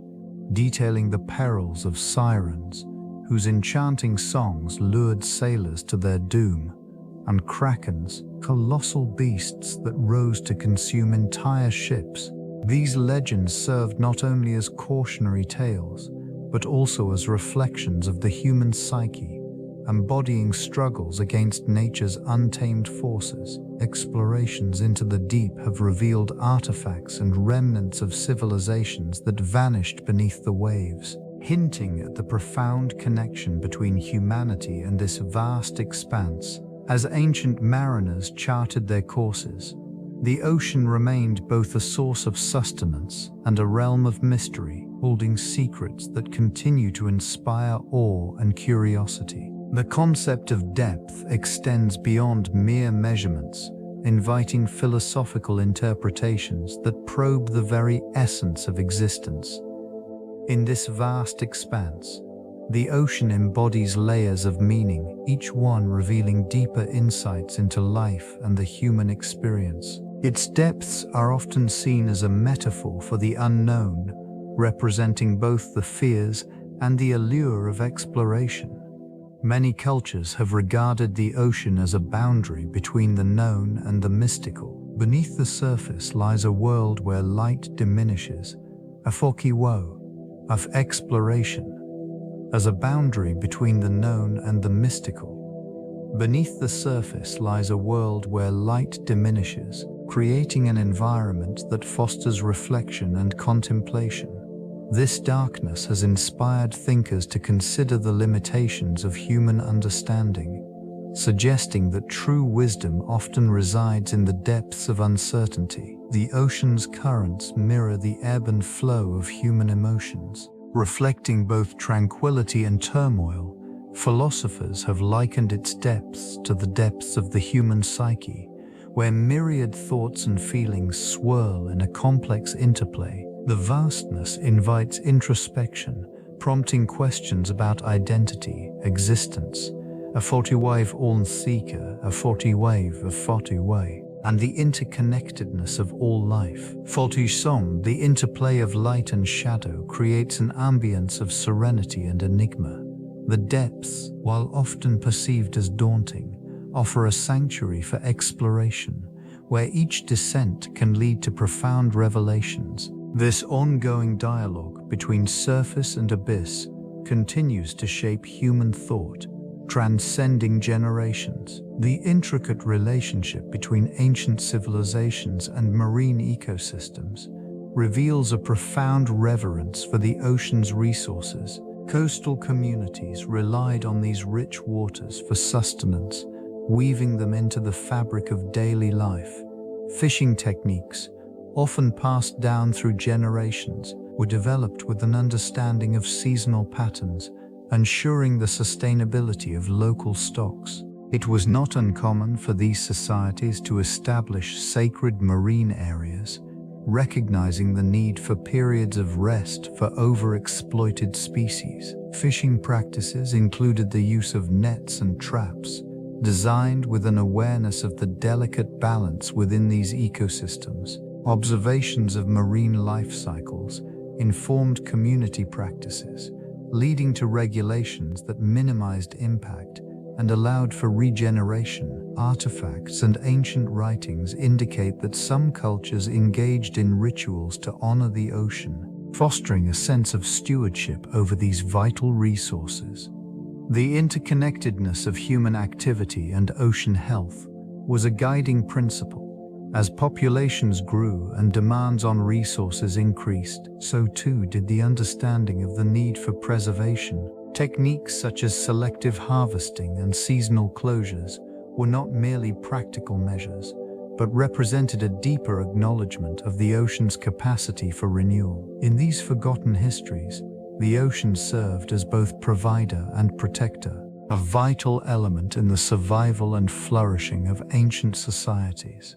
detailing the perils of sirens, whose enchanting songs lured sailors to their doom, and krakens, colossal beasts that rose to consume entire ships. These legends served not only as cautionary tales, but also as reflections of the human psyche, embodying struggles against nature's untamed forces. Explorations into the deep have revealed artifacts and remnants of civilizations that vanished beneath the waves, hinting at the profound connection between humanity and this vast expanse. As ancient mariners charted their courses, the ocean remained both a source of sustenance and a realm of mystery, holding secrets that continue to inspire awe and curiosity. The concept of depth extends beyond mere measurements, inviting philosophical interpretations that probe the very essence of existence. In this vast expanse, the ocean embodies layers of meaning, each one revealing deeper insights into life and the human experience. Its depths are often seen as a metaphor for the unknown, representing both the fears and the allure of exploration. Many cultures have regarded the ocean as a boundary between the known and the mystical. Beneath the surface lies a world where light diminishes, Afoki wo, of exploration, as a boundary between the known and the mystical. Beneath the surface lies a world where light diminishes, creating an environment that fosters reflection and contemplation. This darkness has inspired thinkers to consider the limitations of human understanding, suggesting that true wisdom often resides in the depths of uncertainty. The ocean's currents mirror the ebb and flow of human emotions, reflecting both tranquility and turmoil. Philosophers have likened its depths to the depths of the human psyche, where myriad thoughts and feelings swirl in a complex interplay. The vastness invites introspection, prompting questions about identity, existence, a forty-wave seeker, a forty-wave of forty-way, and the interconnectedness of all life. Forty-som, the interplay of light and shadow, creates an ambience of serenity and enigma. The depths, while often perceived as daunting, offer a sanctuary for exploration, where each descent can lead to profound revelations. This ongoing dialogue between surface and abyss continues to shape human thought, transcending generations. The intricate relationship between ancient civilizations and marine ecosystems reveals a profound reverence for the ocean's resources. Coastal communities relied on these rich waters for sustenance, weaving them into the fabric of daily life. Fishing techniques, often passed down through generations, were developed with an understanding of seasonal patterns, ensuring the sustainability of local stocks. It was not uncommon for these societies to establish sacred marine areas, recognizing the need for periods of rest for overexploited species. Fishing practices included the use of nets and traps, designed with an awareness of the delicate balance within these ecosystems. Observations of marine life cycles informed community practices, leading to regulations that minimized impact and allowed for regeneration. Artifacts and ancient writings indicate that some cultures engaged in rituals to honor the ocean, fostering a sense of stewardship over these vital resources. The interconnectedness of human activity and ocean health was a guiding principle. As populations grew and demands on resources increased, so too did the understanding of the need for preservation. Techniques such as selective harvesting and seasonal closures were not merely practical measures, but represented a deeper acknowledgement of the ocean's capacity for renewal. In these forgotten histories, the ocean served as both provider and protector, a vital element in the survival and flourishing of ancient societies.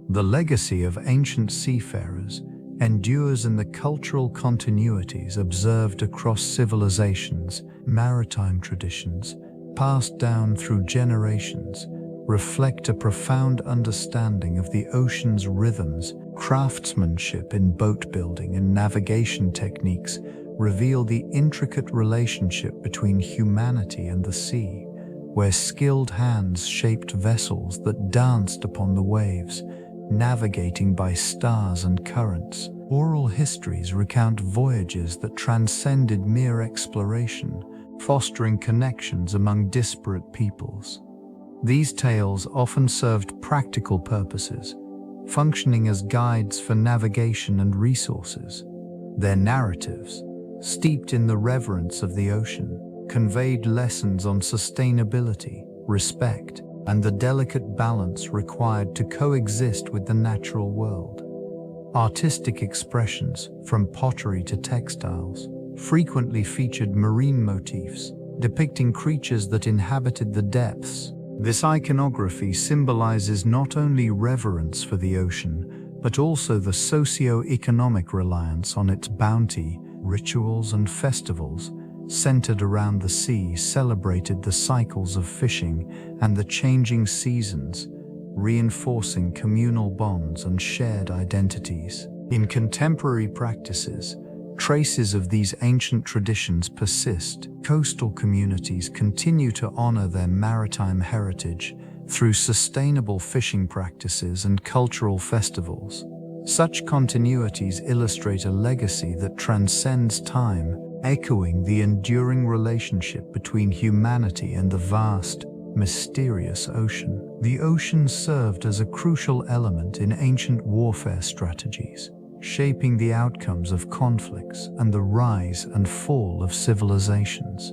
The legacy of ancient seafarers endures in the cultural continuities observed across civilizations. Maritime traditions, passed down through generations, reflect a profound understanding of the ocean's rhythms. Craftsmanship in boat building and navigation techniques reveal the intricate relationship between humanity and the sea, where skilled hands shaped vessels that danced upon the waves, navigating by stars and currents. Oral histories recount voyages that transcended mere exploration, fostering connections among disparate peoples. These tales often served practical purposes, functioning as guides for navigation and resources. Their narratives, steeped in the reverence of the ocean, conveyed lessons on sustainability, respect, and the delicate balance required to coexist with the natural world. Artistic expressions, from pottery to textiles, frequently featured marine motifs, depicting creatures that inhabited the depths. This iconography symbolizes not only reverence for the ocean, but also the socio-economic reliance on its bounty. Rituals and festivals, centered around the sea, celebrated the cycles of fishing and the changing seasons, reinforcing communal bonds and shared identities. In contemporary practices, traces of these ancient traditions persist. Coastal communities continue to honor their maritime heritage through sustainable fishing practices and cultural festivals. Such continuities illustrate a legacy that transcends time, echoing the enduring relationship between humanity and the vast, mysterious ocean. The ocean served as a crucial element in ancient warfare strategies, shaping the outcomes of conflicts and the rise and fall of civilizations.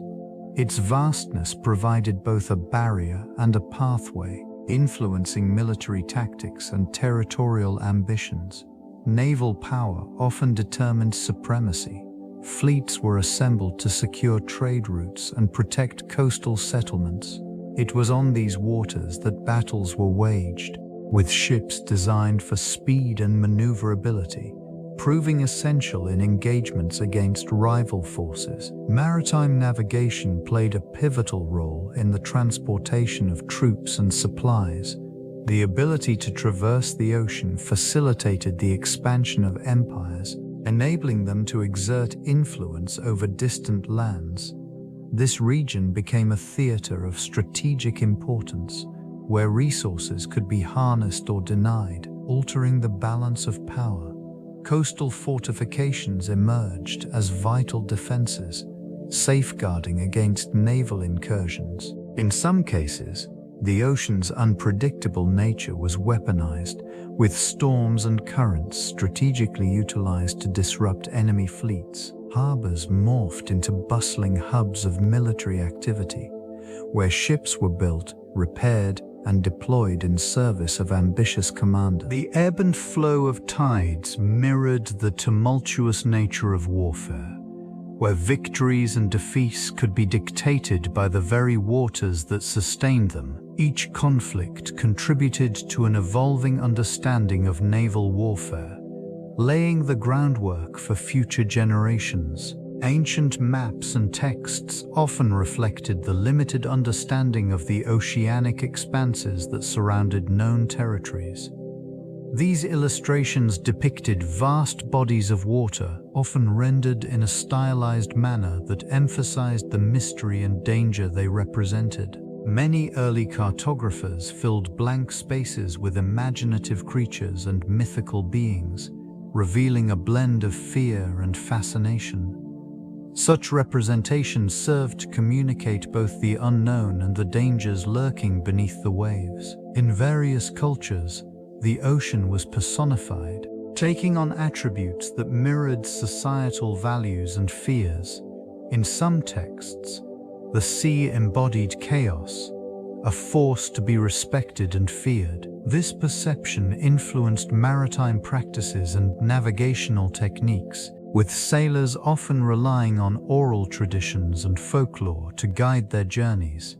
Its vastness provided both a barrier and a pathway, influencing military tactics and territorial ambitions. Naval power often determined supremacy. Fleets were assembled to secure trade routes and protect coastal settlements. It was on these waters that battles were waged, with ships designed for speed and maneuverability, proving essential in engagements against rival forces. Maritime navigation played a pivotal role in the transportation of troops and supplies. The ability to traverse the ocean facilitated the expansion of empires, enabling them to exert influence over distant lands. This region became a theater of strategic importance, where resources could be harnessed or denied, altering the balance of power. Coastal fortifications emerged as vital defenses, safeguarding against naval incursions. In some cases, the ocean's unpredictable nature was weaponized, with storms and currents strategically utilized to disrupt enemy fleets. Harbors morphed into bustling hubs of military activity, where ships were built, repaired, and deployed in service of ambitious commanders. The ebb and flow of tides mirrored the tumultuous nature of warfare, where victories and defeats could be dictated by the very waters that sustained them. Each conflict contributed to an evolving understanding of naval warfare, laying the groundwork for future generations. Ancient maps and texts often reflected the limited understanding of the oceanic expanses that surrounded known territories. These illustrations depicted vast bodies of water, often rendered in a stylized manner that emphasized the mystery and danger they represented. Many early cartographers filled blank spaces with imaginative creatures and mythical beings, revealing a blend of fear and fascination. Such representations served to communicate both the unknown and the dangers lurking beneath the waves. In various cultures, the ocean was personified, taking on attributes that mirrored societal values and fears. In some texts, the sea embodied chaos, a force to be respected and feared. This perception influenced maritime practices and navigational techniques, with sailors often relying on oral traditions and folklore to guide their journeys.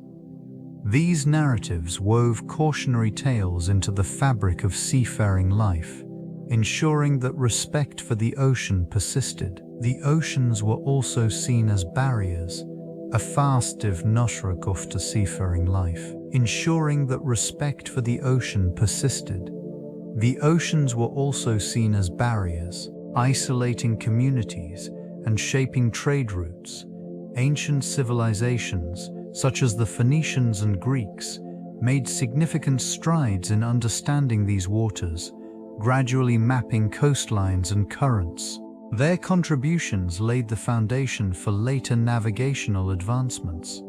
These narratives wove cautionary tales into the fabric of seafaring life, ensuring that respect for the ocean persisted. The oceans were also seen as barriers, a fastive noshrakov to seafaring life, ensuring that respect for the ocean persisted. The oceans were also seen as barriers, isolating communities and shaping trade routes. Ancient civilizations, such as the Phoenicians and Greeks, made significant strides in understanding these waters, gradually mapping coastlines and currents. Their contributions laid the foundation for later navigational advancements,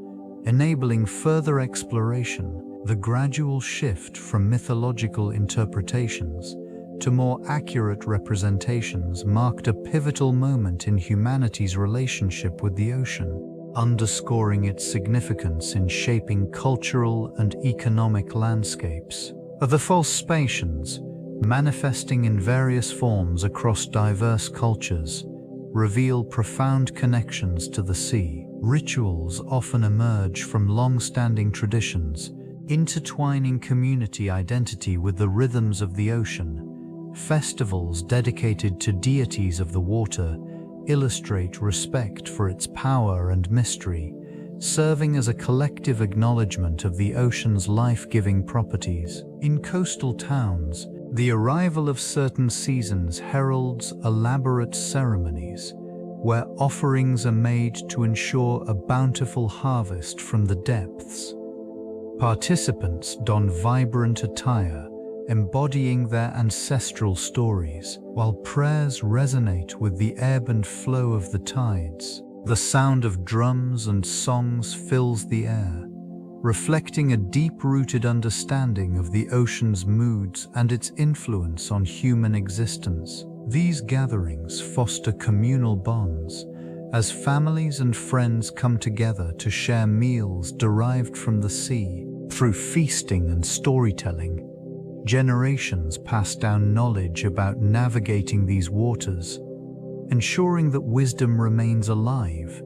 enabling further exploration. The gradual shift from mythological interpretations to more accurate representations marked a pivotal moment in humanity's relationship with the ocean, underscoring its significance in shaping cultural and economic landscapes. The false Spacians, manifesting in various forms across diverse cultures, reveal profound connections to the sea. Rituals often emerge from long-standing traditions, intertwining community identity with the rhythms of the ocean. Festivals dedicated to deities of the water illustrate respect for its power and mystery, serving as a collective acknowledgement of the ocean's life-giving properties. In coastal towns, the arrival of certain seasons heralds elaborate ceremonies, where offerings are made to ensure a bountiful harvest from the depths. Participants don vibrant attire, embodying their ancestral stories, while prayers resonate with the ebb and flow of the tides. The sound of drums and songs fills the air, reflecting a deep-rooted understanding of the ocean's moods and its influence on human existence. These gatherings foster communal bonds, as families and friends come together to share meals derived from the sea. Through feasting and storytelling, generations pass down knowledge about navigating these waters, ensuring that wisdom remains alive.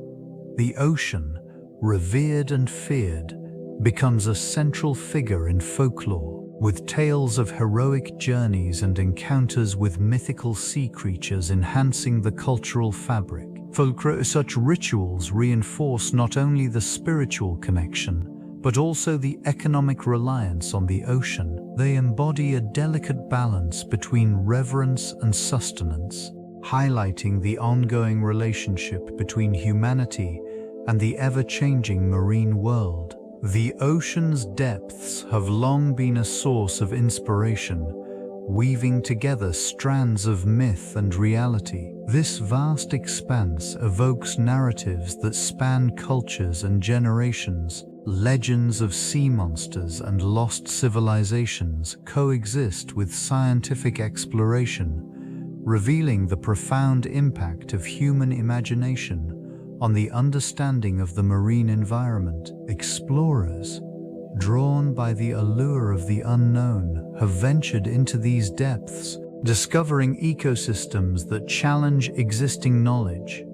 The ocean, revered and feared, becomes a central figure in folklore, with tales of heroic journeys and encounters with mythical sea creatures enhancing the cultural fabric. Such rituals reinforce not only the spiritual connection, but also the economic reliance on the ocean. They embody a delicate balance between reverence and sustenance, highlighting the ongoing relationship between humanity and the ever-changing marine world. The ocean's depths have long been a source of inspiration, weaving together strands of myth and reality. This vast expanse evokes narratives that span cultures and generations. Legends of sea monsters and lost civilizations coexist with scientific exploration, revealing the profound impact of human imagination on the understanding of the marine environment. Explorers, drawn by the allure of the unknown, have ventured into these depths, discovering ecosystems that challenge existing knowledge.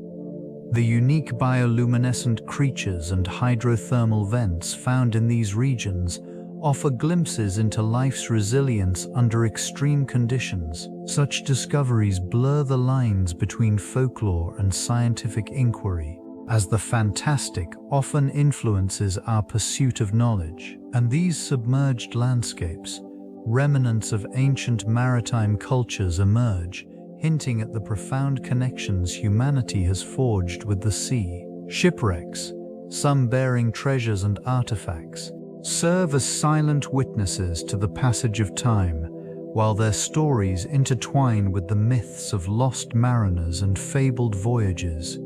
The unique bioluminescent creatures and hydrothermal vents found in these regions offer glimpses into life's resilience under extreme conditions. Such discoveries blur the lines between folklore and scientific inquiry, as the fantastic often influences our pursuit of knowledge. And these submerged landscapes, remnants of ancient maritime cultures, emerge, hinting at the profound connections humanity has forged with the sea. Shipwrecks, some bearing treasures and artifacts, serve as silent witnesses to the passage of time, while their stories intertwine with the myths of lost mariners and fabled voyages.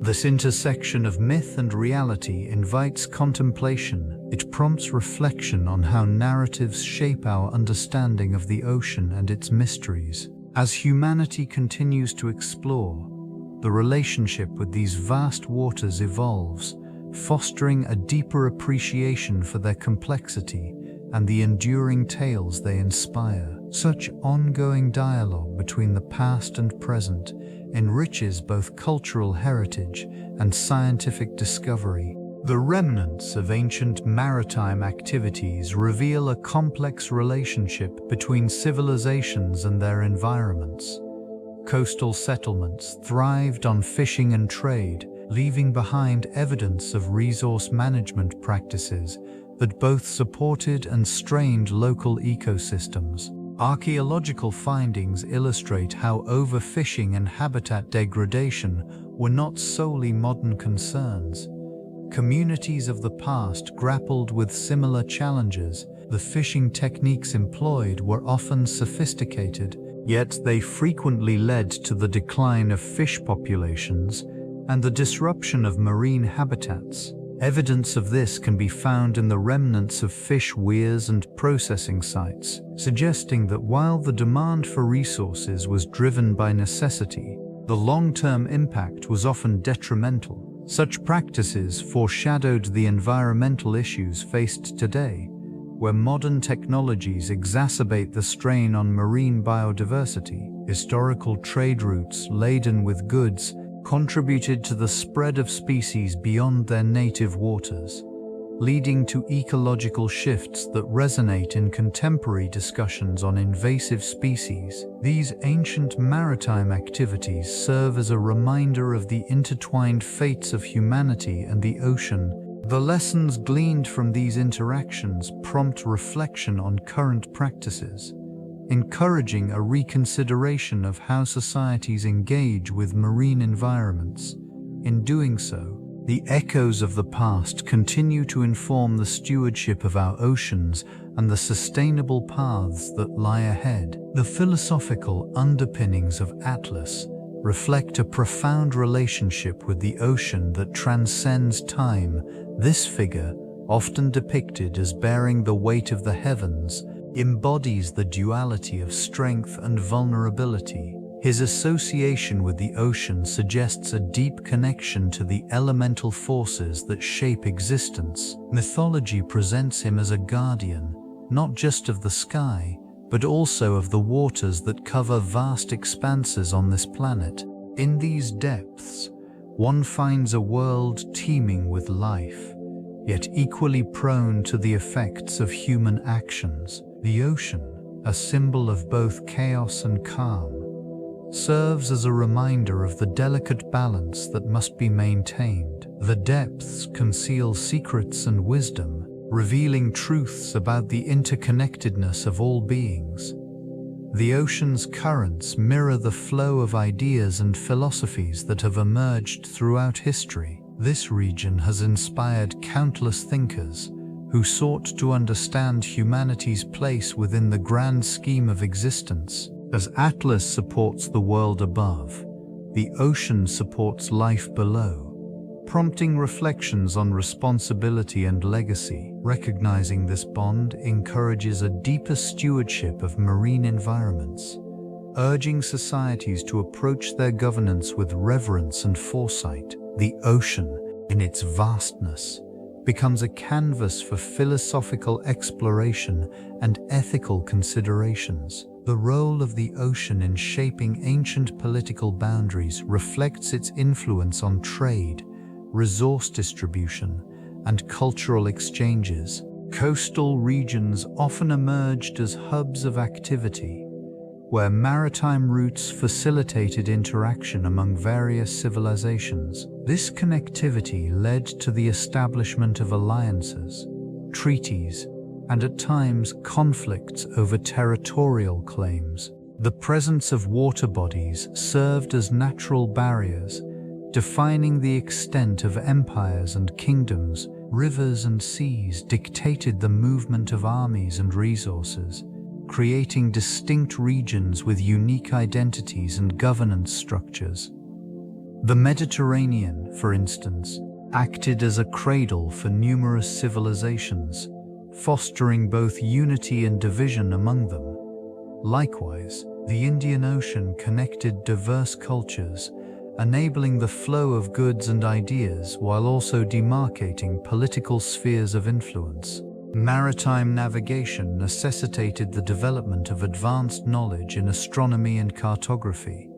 This intersection of myth and reality invites contemplation. It prompts reflection on how narratives shape our understanding of the ocean and its mysteries. As humanity continues to explore, the relationship with these vast waters evolves, fostering a deeper appreciation for their complexity and the enduring tales they inspire. Such ongoing dialogue between the past and present enriches both cultural heritage and scientific discovery. The remnants of ancient maritime activities reveal a complex relationship between civilizations and their environments. Coastal settlements thrived on fishing and trade, leaving behind evidence of resource management practices that both supported and strained local ecosystems. Archaeological findings illustrate how overfishing and habitat degradation were not solely modern concerns. Communities of the past grappled with similar challenges. The fishing techniques employed were often sophisticated, yet they frequently led to the decline of fish populations and the disruption of marine habitats. Evidence of this can be found in the remnants of fish weirs and processing sites, suggesting that while the demand for resources was driven by necessity, the long-term impact was often detrimental. Such practices foreshadowed the environmental issues faced today, where modern technologies exacerbate the strain on marine biodiversity. Historical trade routes laden with goods contributed to the spread of species beyond their native waters, leading to ecological shifts that resonate in contemporary discussions on invasive species. These ancient maritime activities serve as a reminder of the intertwined fates of humanity and the ocean. The lessons gleaned from these interactions prompt reflection on current practices, encouraging a reconsideration of how societies engage with marine environments. In doing so, The echoes of the past continue to inform the stewardship of our oceans and the sustainable paths that lie ahead. The philosophical underpinnings of Atlas reflect a profound relationship with the ocean that transcends time. This figure, often depicted as bearing the weight of the heavens, embodies the duality of strength and vulnerability. His association with the ocean suggests a deep connection to the elemental forces that shape existence. Mythology presents him as a guardian, not just of the sky, but also of the waters that cover vast expanses on this planet. In these depths, one finds a world teeming with life, yet equally prone to the effects of human actions. The ocean, a symbol of both chaos and calm, serves as a reminder of the delicate balance that must be maintained. The depths conceal secrets and wisdom, revealing truths about the interconnectedness of all beings. The ocean's currents mirror the flow of ideas and philosophies that have emerged throughout history. This region has inspired countless thinkers who sought to understand humanity's place within the grand scheme of existence. As Atlas supports the world above, the ocean supports life below, prompting reflections on responsibility and legacy. Recognizing this bond encourages a deeper stewardship of marine environments, urging societies to approach their governance with reverence and foresight. The ocean, in its vastness, becomes a canvas for philosophical exploration and ethical considerations. The role of the ocean in shaping ancient political boundaries reflects its influence on trade, resource distribution, and cultural exchanges. Coastal regions often emerged as hubs of activity, where maritime routes facilitated interaction among various civilizations. This connectivity led to the establishment of alliances, treaties, and at times conflicts over territorial claims. The presence of water bodies served as natural barriers, defining the extent of empires and kingdoms. Rivers and seas dictated the movement of armies and resources, creating distinct regions with unique identities and governance structures. The Mediterranean, for instance, acted as a cradle for numerous civilizations, fostering both unity and division among them. Likewise, the Indian Ocean connected diverse cultures, enabling the flow of goods and ideas while also demarcating political spheres of influence. Maritime navigation necessitated the development of advanced knowledge in astronomy and cartography,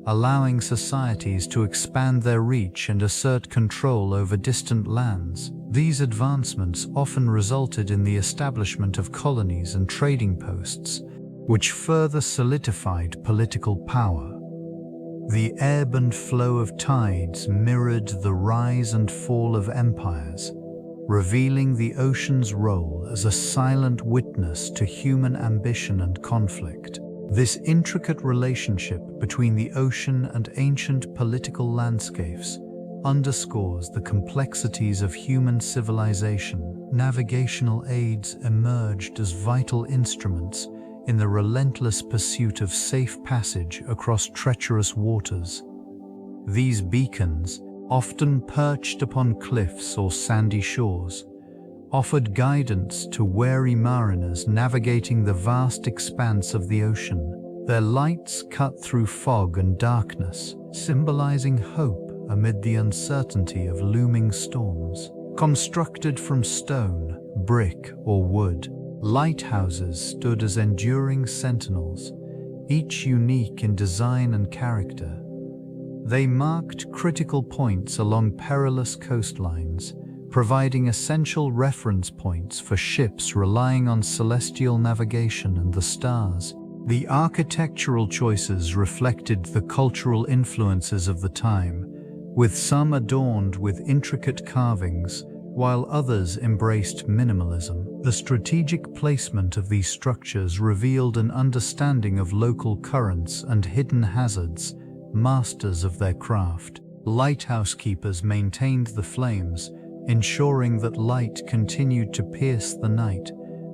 allowing societies to expand their reach and assert control over distant lands. These advancements often resulted in the establishment of colonies and trading posts, which further solidified political power. The ebb and flow of tides mirrored the rise and fall of empires, revealing the ocean's role as a silent witness to human ambition and conflict. This intricate relationship between the ocean and ancient political landscapes underscores the complexities of human civilization. Navigational aids emerged as vital instruments in the relentless pursuit of safe passage across treacherous waters. These beacons, often perched upon cliffs or sandy shores, offered guidance to wary mariners navigating the vast expanse of the ocean. Their lights cut through fog and darkness, symbolizing hope amid the uncertainty of looming storms. Constructed from stone, brick, or wood, lighthouses stood as enduring sentinels, each unique in design and character. They marked critical points along perilous coastlines, providing essential reference points for ships relying on celestial navigation and the stars. The architectural choices reflected the cultural influences of the time, with some adorned with intricate carvings, while others embraced minimalism. The strategic placement of these structures revealed an understanding of local currents and hidden hazards, masters of their craft. Lighthouse keepers maintained the flames, ensuring that light continued to pierce the night.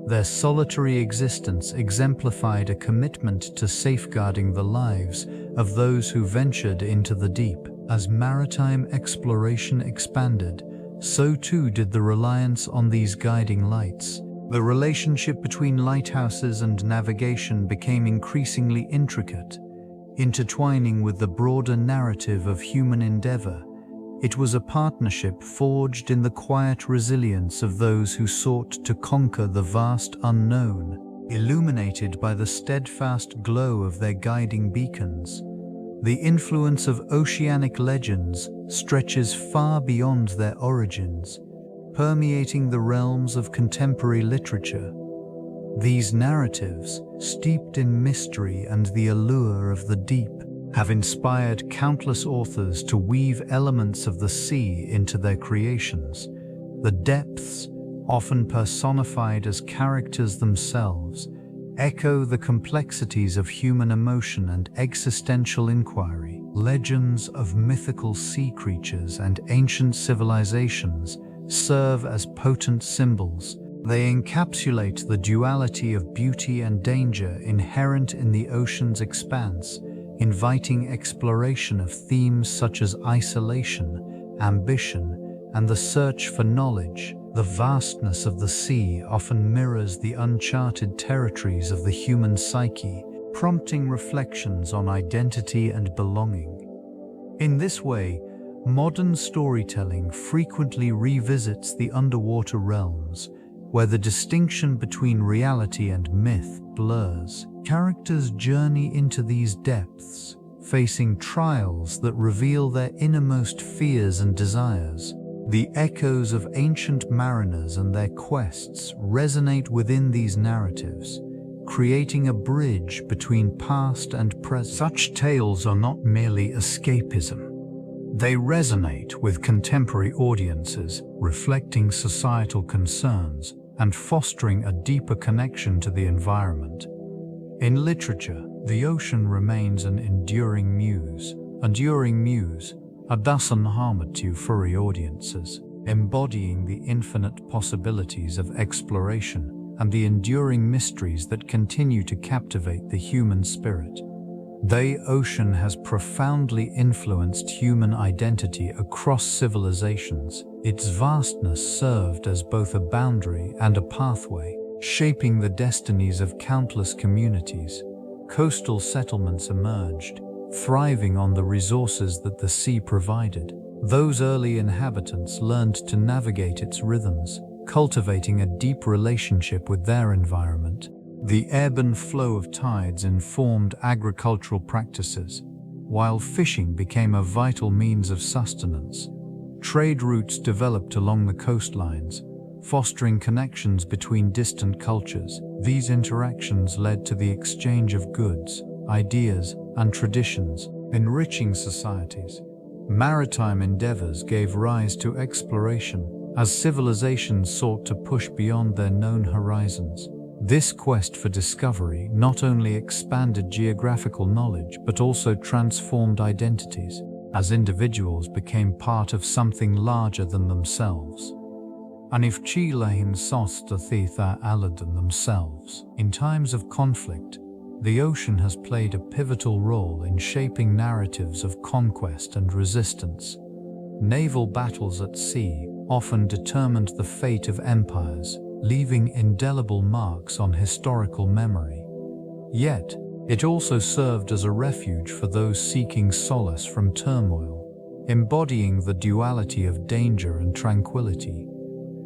Their solitary existence exemplified a commitment to safeguarding the lives of those who ventured into the deep. As maritime exploration expanded, so too did the reliance on these guiding lights. The relationship between lighthouses and navigation became increasingly intricate, intertwining with the broader narrative of human endeavor. It was a partnership forged in the quiet resilience of those who sought to conquer the vast unknown, illuminated by the steadfast glow of their guiding beacons. The influence of oceanic legends stretches far beyond their origins, permeating the realms of contemporary literature. These narratives, steeped in mystery and the allure of the deep, have inspired countless authors to weave elements of the sea into their creations. The depths, often personified as characters themselves, echo the complexities of human emotion and existential inquiry. Legends of mythical sea creatures and ancient civilizations serve as potent symbols. They encapsulate the duality of beauty and danger inherent in the ocean's expanse, inviting exploration of themes such as isolation, ambition, and the search for knowledge. The vastness of the sea often mirrors the uncharted territories of the human psyche, prompting reflections on identity and belonging. In this way, modern storytelling frequently revisits the underwater realms, where the distinction between reality and myth blurs. Characters journey into these depths, facing trials that reveal their innermost fears and desires. The echoes of ancient mariners and their quests resonate within these narratives, creating a bridge between past and present. Such tales are not merely escapism. They resonate with contemporary audiences, reflecting societal concerns and fostering a deeper connection to the environment. In literature, the ocean remains an enduring muse, a dasan harmatu for audiences, embodying the infinite possibilities of exploration and the enduring mysteries that continue to captivate the human spirit. The ocean has profoundly influenced human identity across civilizations. Its vastness served as both a boundary and a pathway, shaping the destinies of countless communities. Coastal settlements emerged, thriving on the resources that the sea provided. Those early inhabitants learned to navigate its rhythms, cultivating a deep relationship with their environment. The ebb and flow of tides informed agricultural practices, while fishing became a vital means of sustenance. Trade routes developed along the coastlines, fostering connections between distant cultures. These interactions led to the exchange of goods, ideas, and traditions, enriching societies. Maritime endeavors gave rise to exploration, as civilizations sought to push beyond their known horizons. This quest for discovery not only expanded geographical knowledge but also transformed identities, as individuals became part of something larger than themselves. Anif chilahin sosta thitha aladan themselves. In times of conflict, the ocean has played a pivotal role in shaping narratives of conquest and resistance. Naval battles at sea often determined the fate of empires, leaving indelible marks on historical memory. Yet, it also served as a refuge for those seeking solace from turmoil, embodying the duality of danger and tranquility.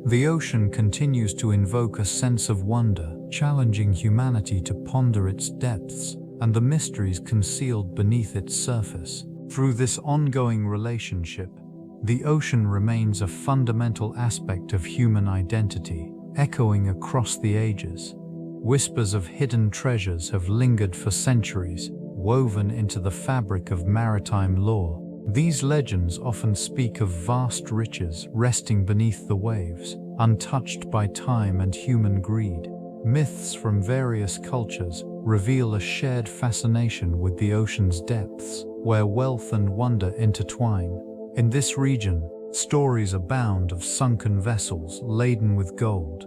The ocean continues to invoke a sense of wonder, challenging humanity to ponder its depths and the mysteries concealed beneath its surface. Through this ongoing relationship, the ocean remains a fundamental aspect of human identity, echoing across the ages. Whispers of hidden treasures have lingered for centuries, woven into the fabric of maritime lore. These legends often speak of vast riches resting beneath the waves, untouched by time and human greed. Myths from various cultures reveal a shared fascination with the ocean's depths, where wealth and wonder intertwine. In this region, stories abound of sunken vessels laden with gold,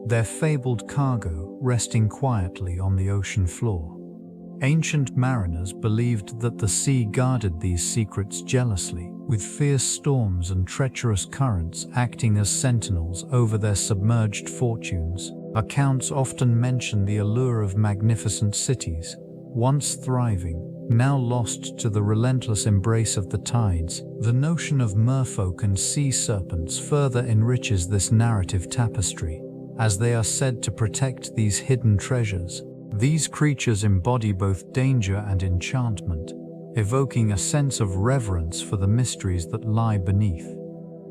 their fabled cargo resting quietly on the ocean floor. Ancient mariners believed that the sea guarded these secrets jealously, with fierce storms and treacherous currents acting as sentinels over their submerged fortunes. Accounts often mention the allure of magnificent cities, once thriving, now lost to the relentless embrace of the tides. The notion of merfolk and sea serpents further enriches this narrative tapestry, as they are said to protect these hidden treasures. These creatures embody both danger and enchantment, evoking a sense of reverence for the mysteries that lie beneath.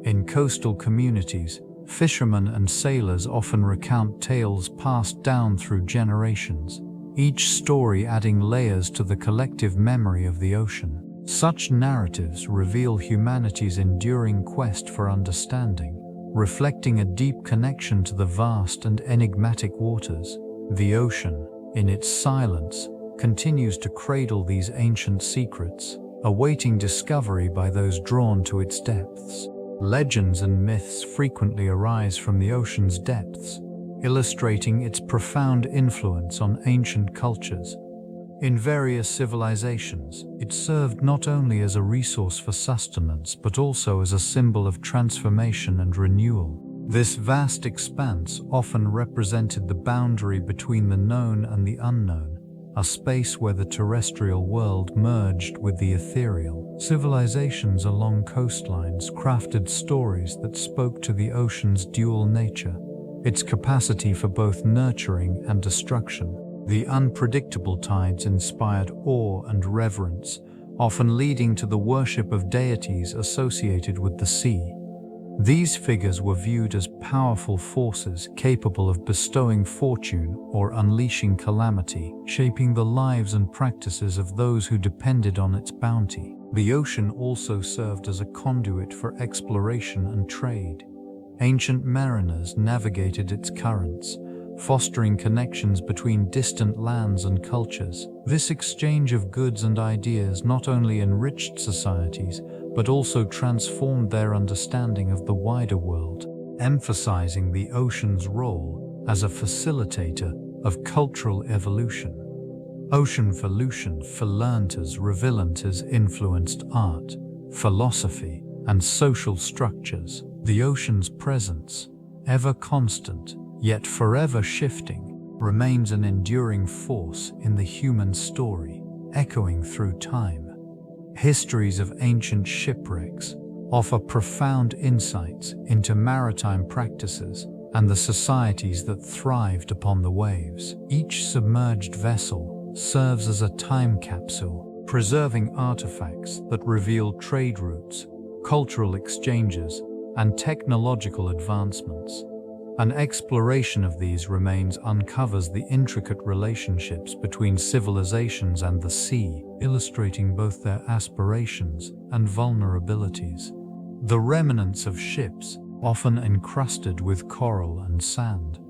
In coastal communities, fishermen and sailors often recount tales passed down through generations, each story adding layers to the collective memory of the ocean. Such narratives reveal humanity's enduring quest for understanding, reflecting a deep connection to the vast and enigmatic waters. The ocean, in its silence, continues to cradle these ancient secrets, awaiting discovery by those drawn to its depths. Legends and myths frequently arise from the ocean's depths, illustrating its profound influence on ancient cultures. In various civilizations, it served not only as a resource for sustenance but also as a symbol of transformation and renewal. This vast expanse often represented the boundary between the known and the unknown, a space where the terrestrial world merged with the ethereal. Civilizations along coastlines crafted stories that spoke to the ocean's dual nature, its capacity for both nurturing and destruction. The unpredictable tides inspired awe and reverence, often leading to the worship of deities associated with the sea. These figures were viewed as powerful forces capable of bestowing fortune or unleashing calamity, shaping the lives and practices of those who depended on its bounty. The ocean also served as a conduit for exploration and trade. Ancient mariners navigated its currents, fostering connections between distant lands and cultures. This exchange of goods and ideas not only enriched societies, but also transformed their understanding of the wider world, emphasizing the ocean's role as a facilitator of cultural evolution. Oceanvolution Philantes influenced art, philosophy, and social structures. The ocean's presence, ever constant, yet forever shifting, remains an enduring force in the human story, echoing through time. Histories of ancient shipwrecks offer profound insights into maritime practices and the societies that thrived upon the waves. Each submerged vessel serves as a time capsule, preserving artifacts that reveal trade routes, cultural exchanges, and technological advancements. An exploration of these remains uncovers the intricate relationships between civilizations and the sea, illustrating both their aspirations and vulnerabilities. The remnants of ships, often encrusted with coral and sand,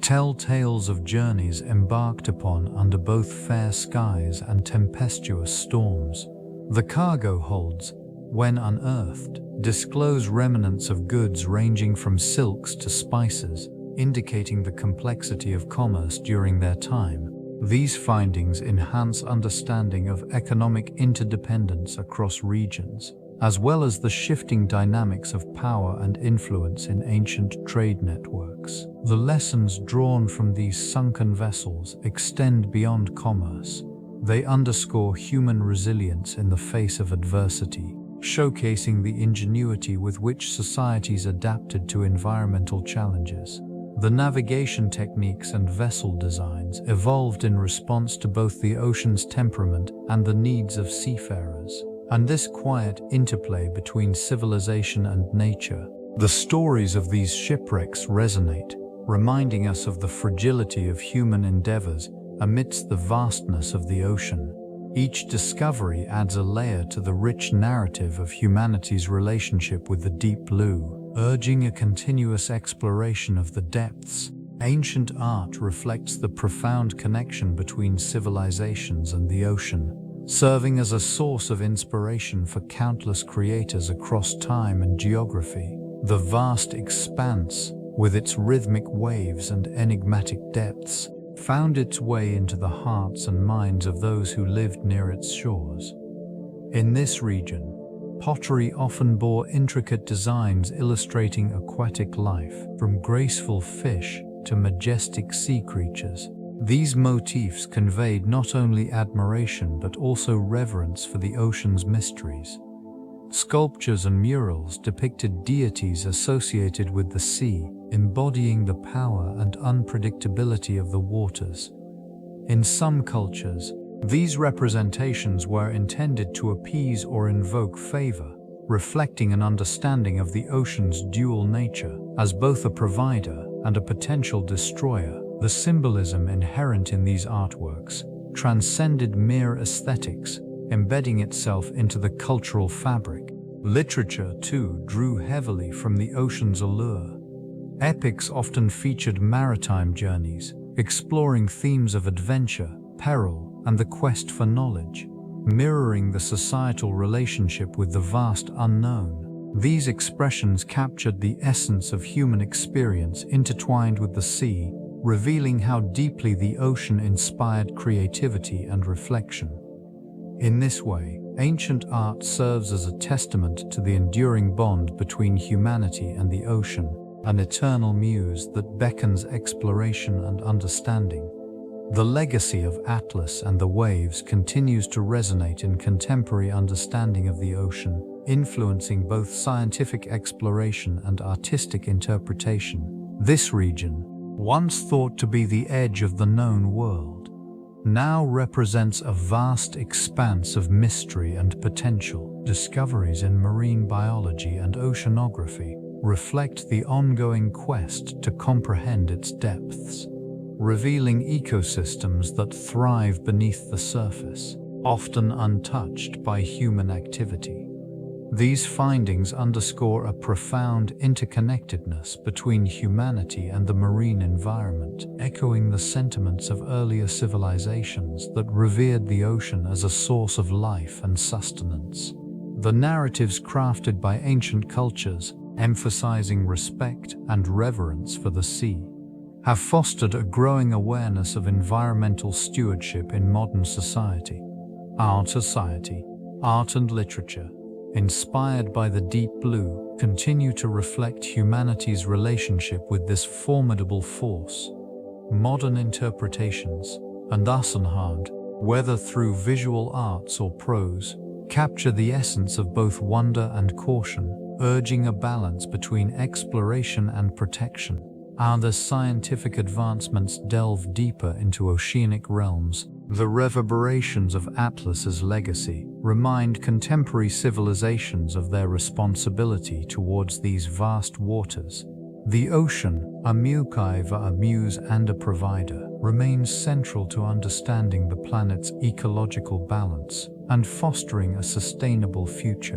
tell tales of journeys embarked upon under both fair skies and tempestuous storms. The cargo holds, when unearthed, disclose remnants of goods ranging from silks to spices, indicating the complexity of commerce during their time. These findings enhance understanding of economic interdependence across regions, as well as the shifting dynamics of power and influence in ancient trade networks. The lessons drawn from these sunken vessels extend beyond commerce. They underscore human resilience in the face of adversity, showcasing the ingenuity with which societies adapted to environmental challenges. The navigation techniques and vessel designs evolved in response to both the ocean's temperament and the needs of seafarers. And this quiet interplay between civilization and nature. The stories of these shipwrecks resonate, reminding us of the fragility of human endeavors amidst the vastness of the ocean. Each discovery adds a layer to the rich narrative of humanity's relationship with the deep blue, urging a continuous exploration of the depths. Ancient art reflects the profound connection between civilizations and the ocean, serving as a source of inspiration for countless creators across time and geography. The vast expanse, with its rhythmic waves and enigmatic depths, found its way into the hearts and minds of those who lived near its shores. In this region, pottery often bore intricate designs illustrating aquatic life, from graceful fish to majestic sea creatures. These motifs conveyed not only admiration but also reverence for the ocean's mysteries. Sculptures and murals depicted deities associated with the sea, embodying the power and unpredictability of the waters. In some cultures, these representations were intended to appease or invoke favor, reflecting an understanding of the ocean's dual nature as both a provider and a potential destroyer. The symbolism inherent in these artworks transcended mere aesthetics, embedding itself into the cultural fabric. Literature, too, drew heavily from the ocean's allure. Epics often featured maritime journeys, exploring themes of adventure, peril, and the quest for knowledge, mirroring the societal relationship with the vast unknown. These expressions captured the essence of human experience intertwined with the sea, revealing how deeply the ocean inspired creativity and reflection. In this way, ancient art serves as a testament to the enduring bond between humanity and the ocean, an eternal muse that beckons exploration and understanding. The legacy of Atlas and the waves continues to resonate in contemporary understanding of the ocean, influencing both scientific exploration and artistic interpretation. This region, once thought to be the edge of the known world, now represents a vast expanse of mystery and potential. Discoveries in marine biology and oceanography reflect the ongoing quest to comprehend its depths, revealing ecosystems that thrive beneath the surface, often untouched by human activity. These findings underscore a profound interconnectedness between humanity and the marine environment, echoing the sentiments of earlier civilizations that revered the ocean as a source of life and sustenance. The narratives crafted by ancient cultures, emphasizing respect and reverence for the sea, have fostered a growing awareness of environmental stewardship in modern society. Art and literature, inspired by the deep blue, continue to reflect humanity's relationship with this formidable force. Modern interpretations and Asenhand, whether through visual arts or prose, capture the essence of both wonder and caution, urging a balance between exploration and protection. As scientific advancements delve deeper into oceanic realms, the reverberations of Atlas's legacy remind contemporary civilizations of their responsibility towards these vast waters. The ocean, a muse and a provider, remains central to understanding the planet's ecological balance and fostering a sustainable future.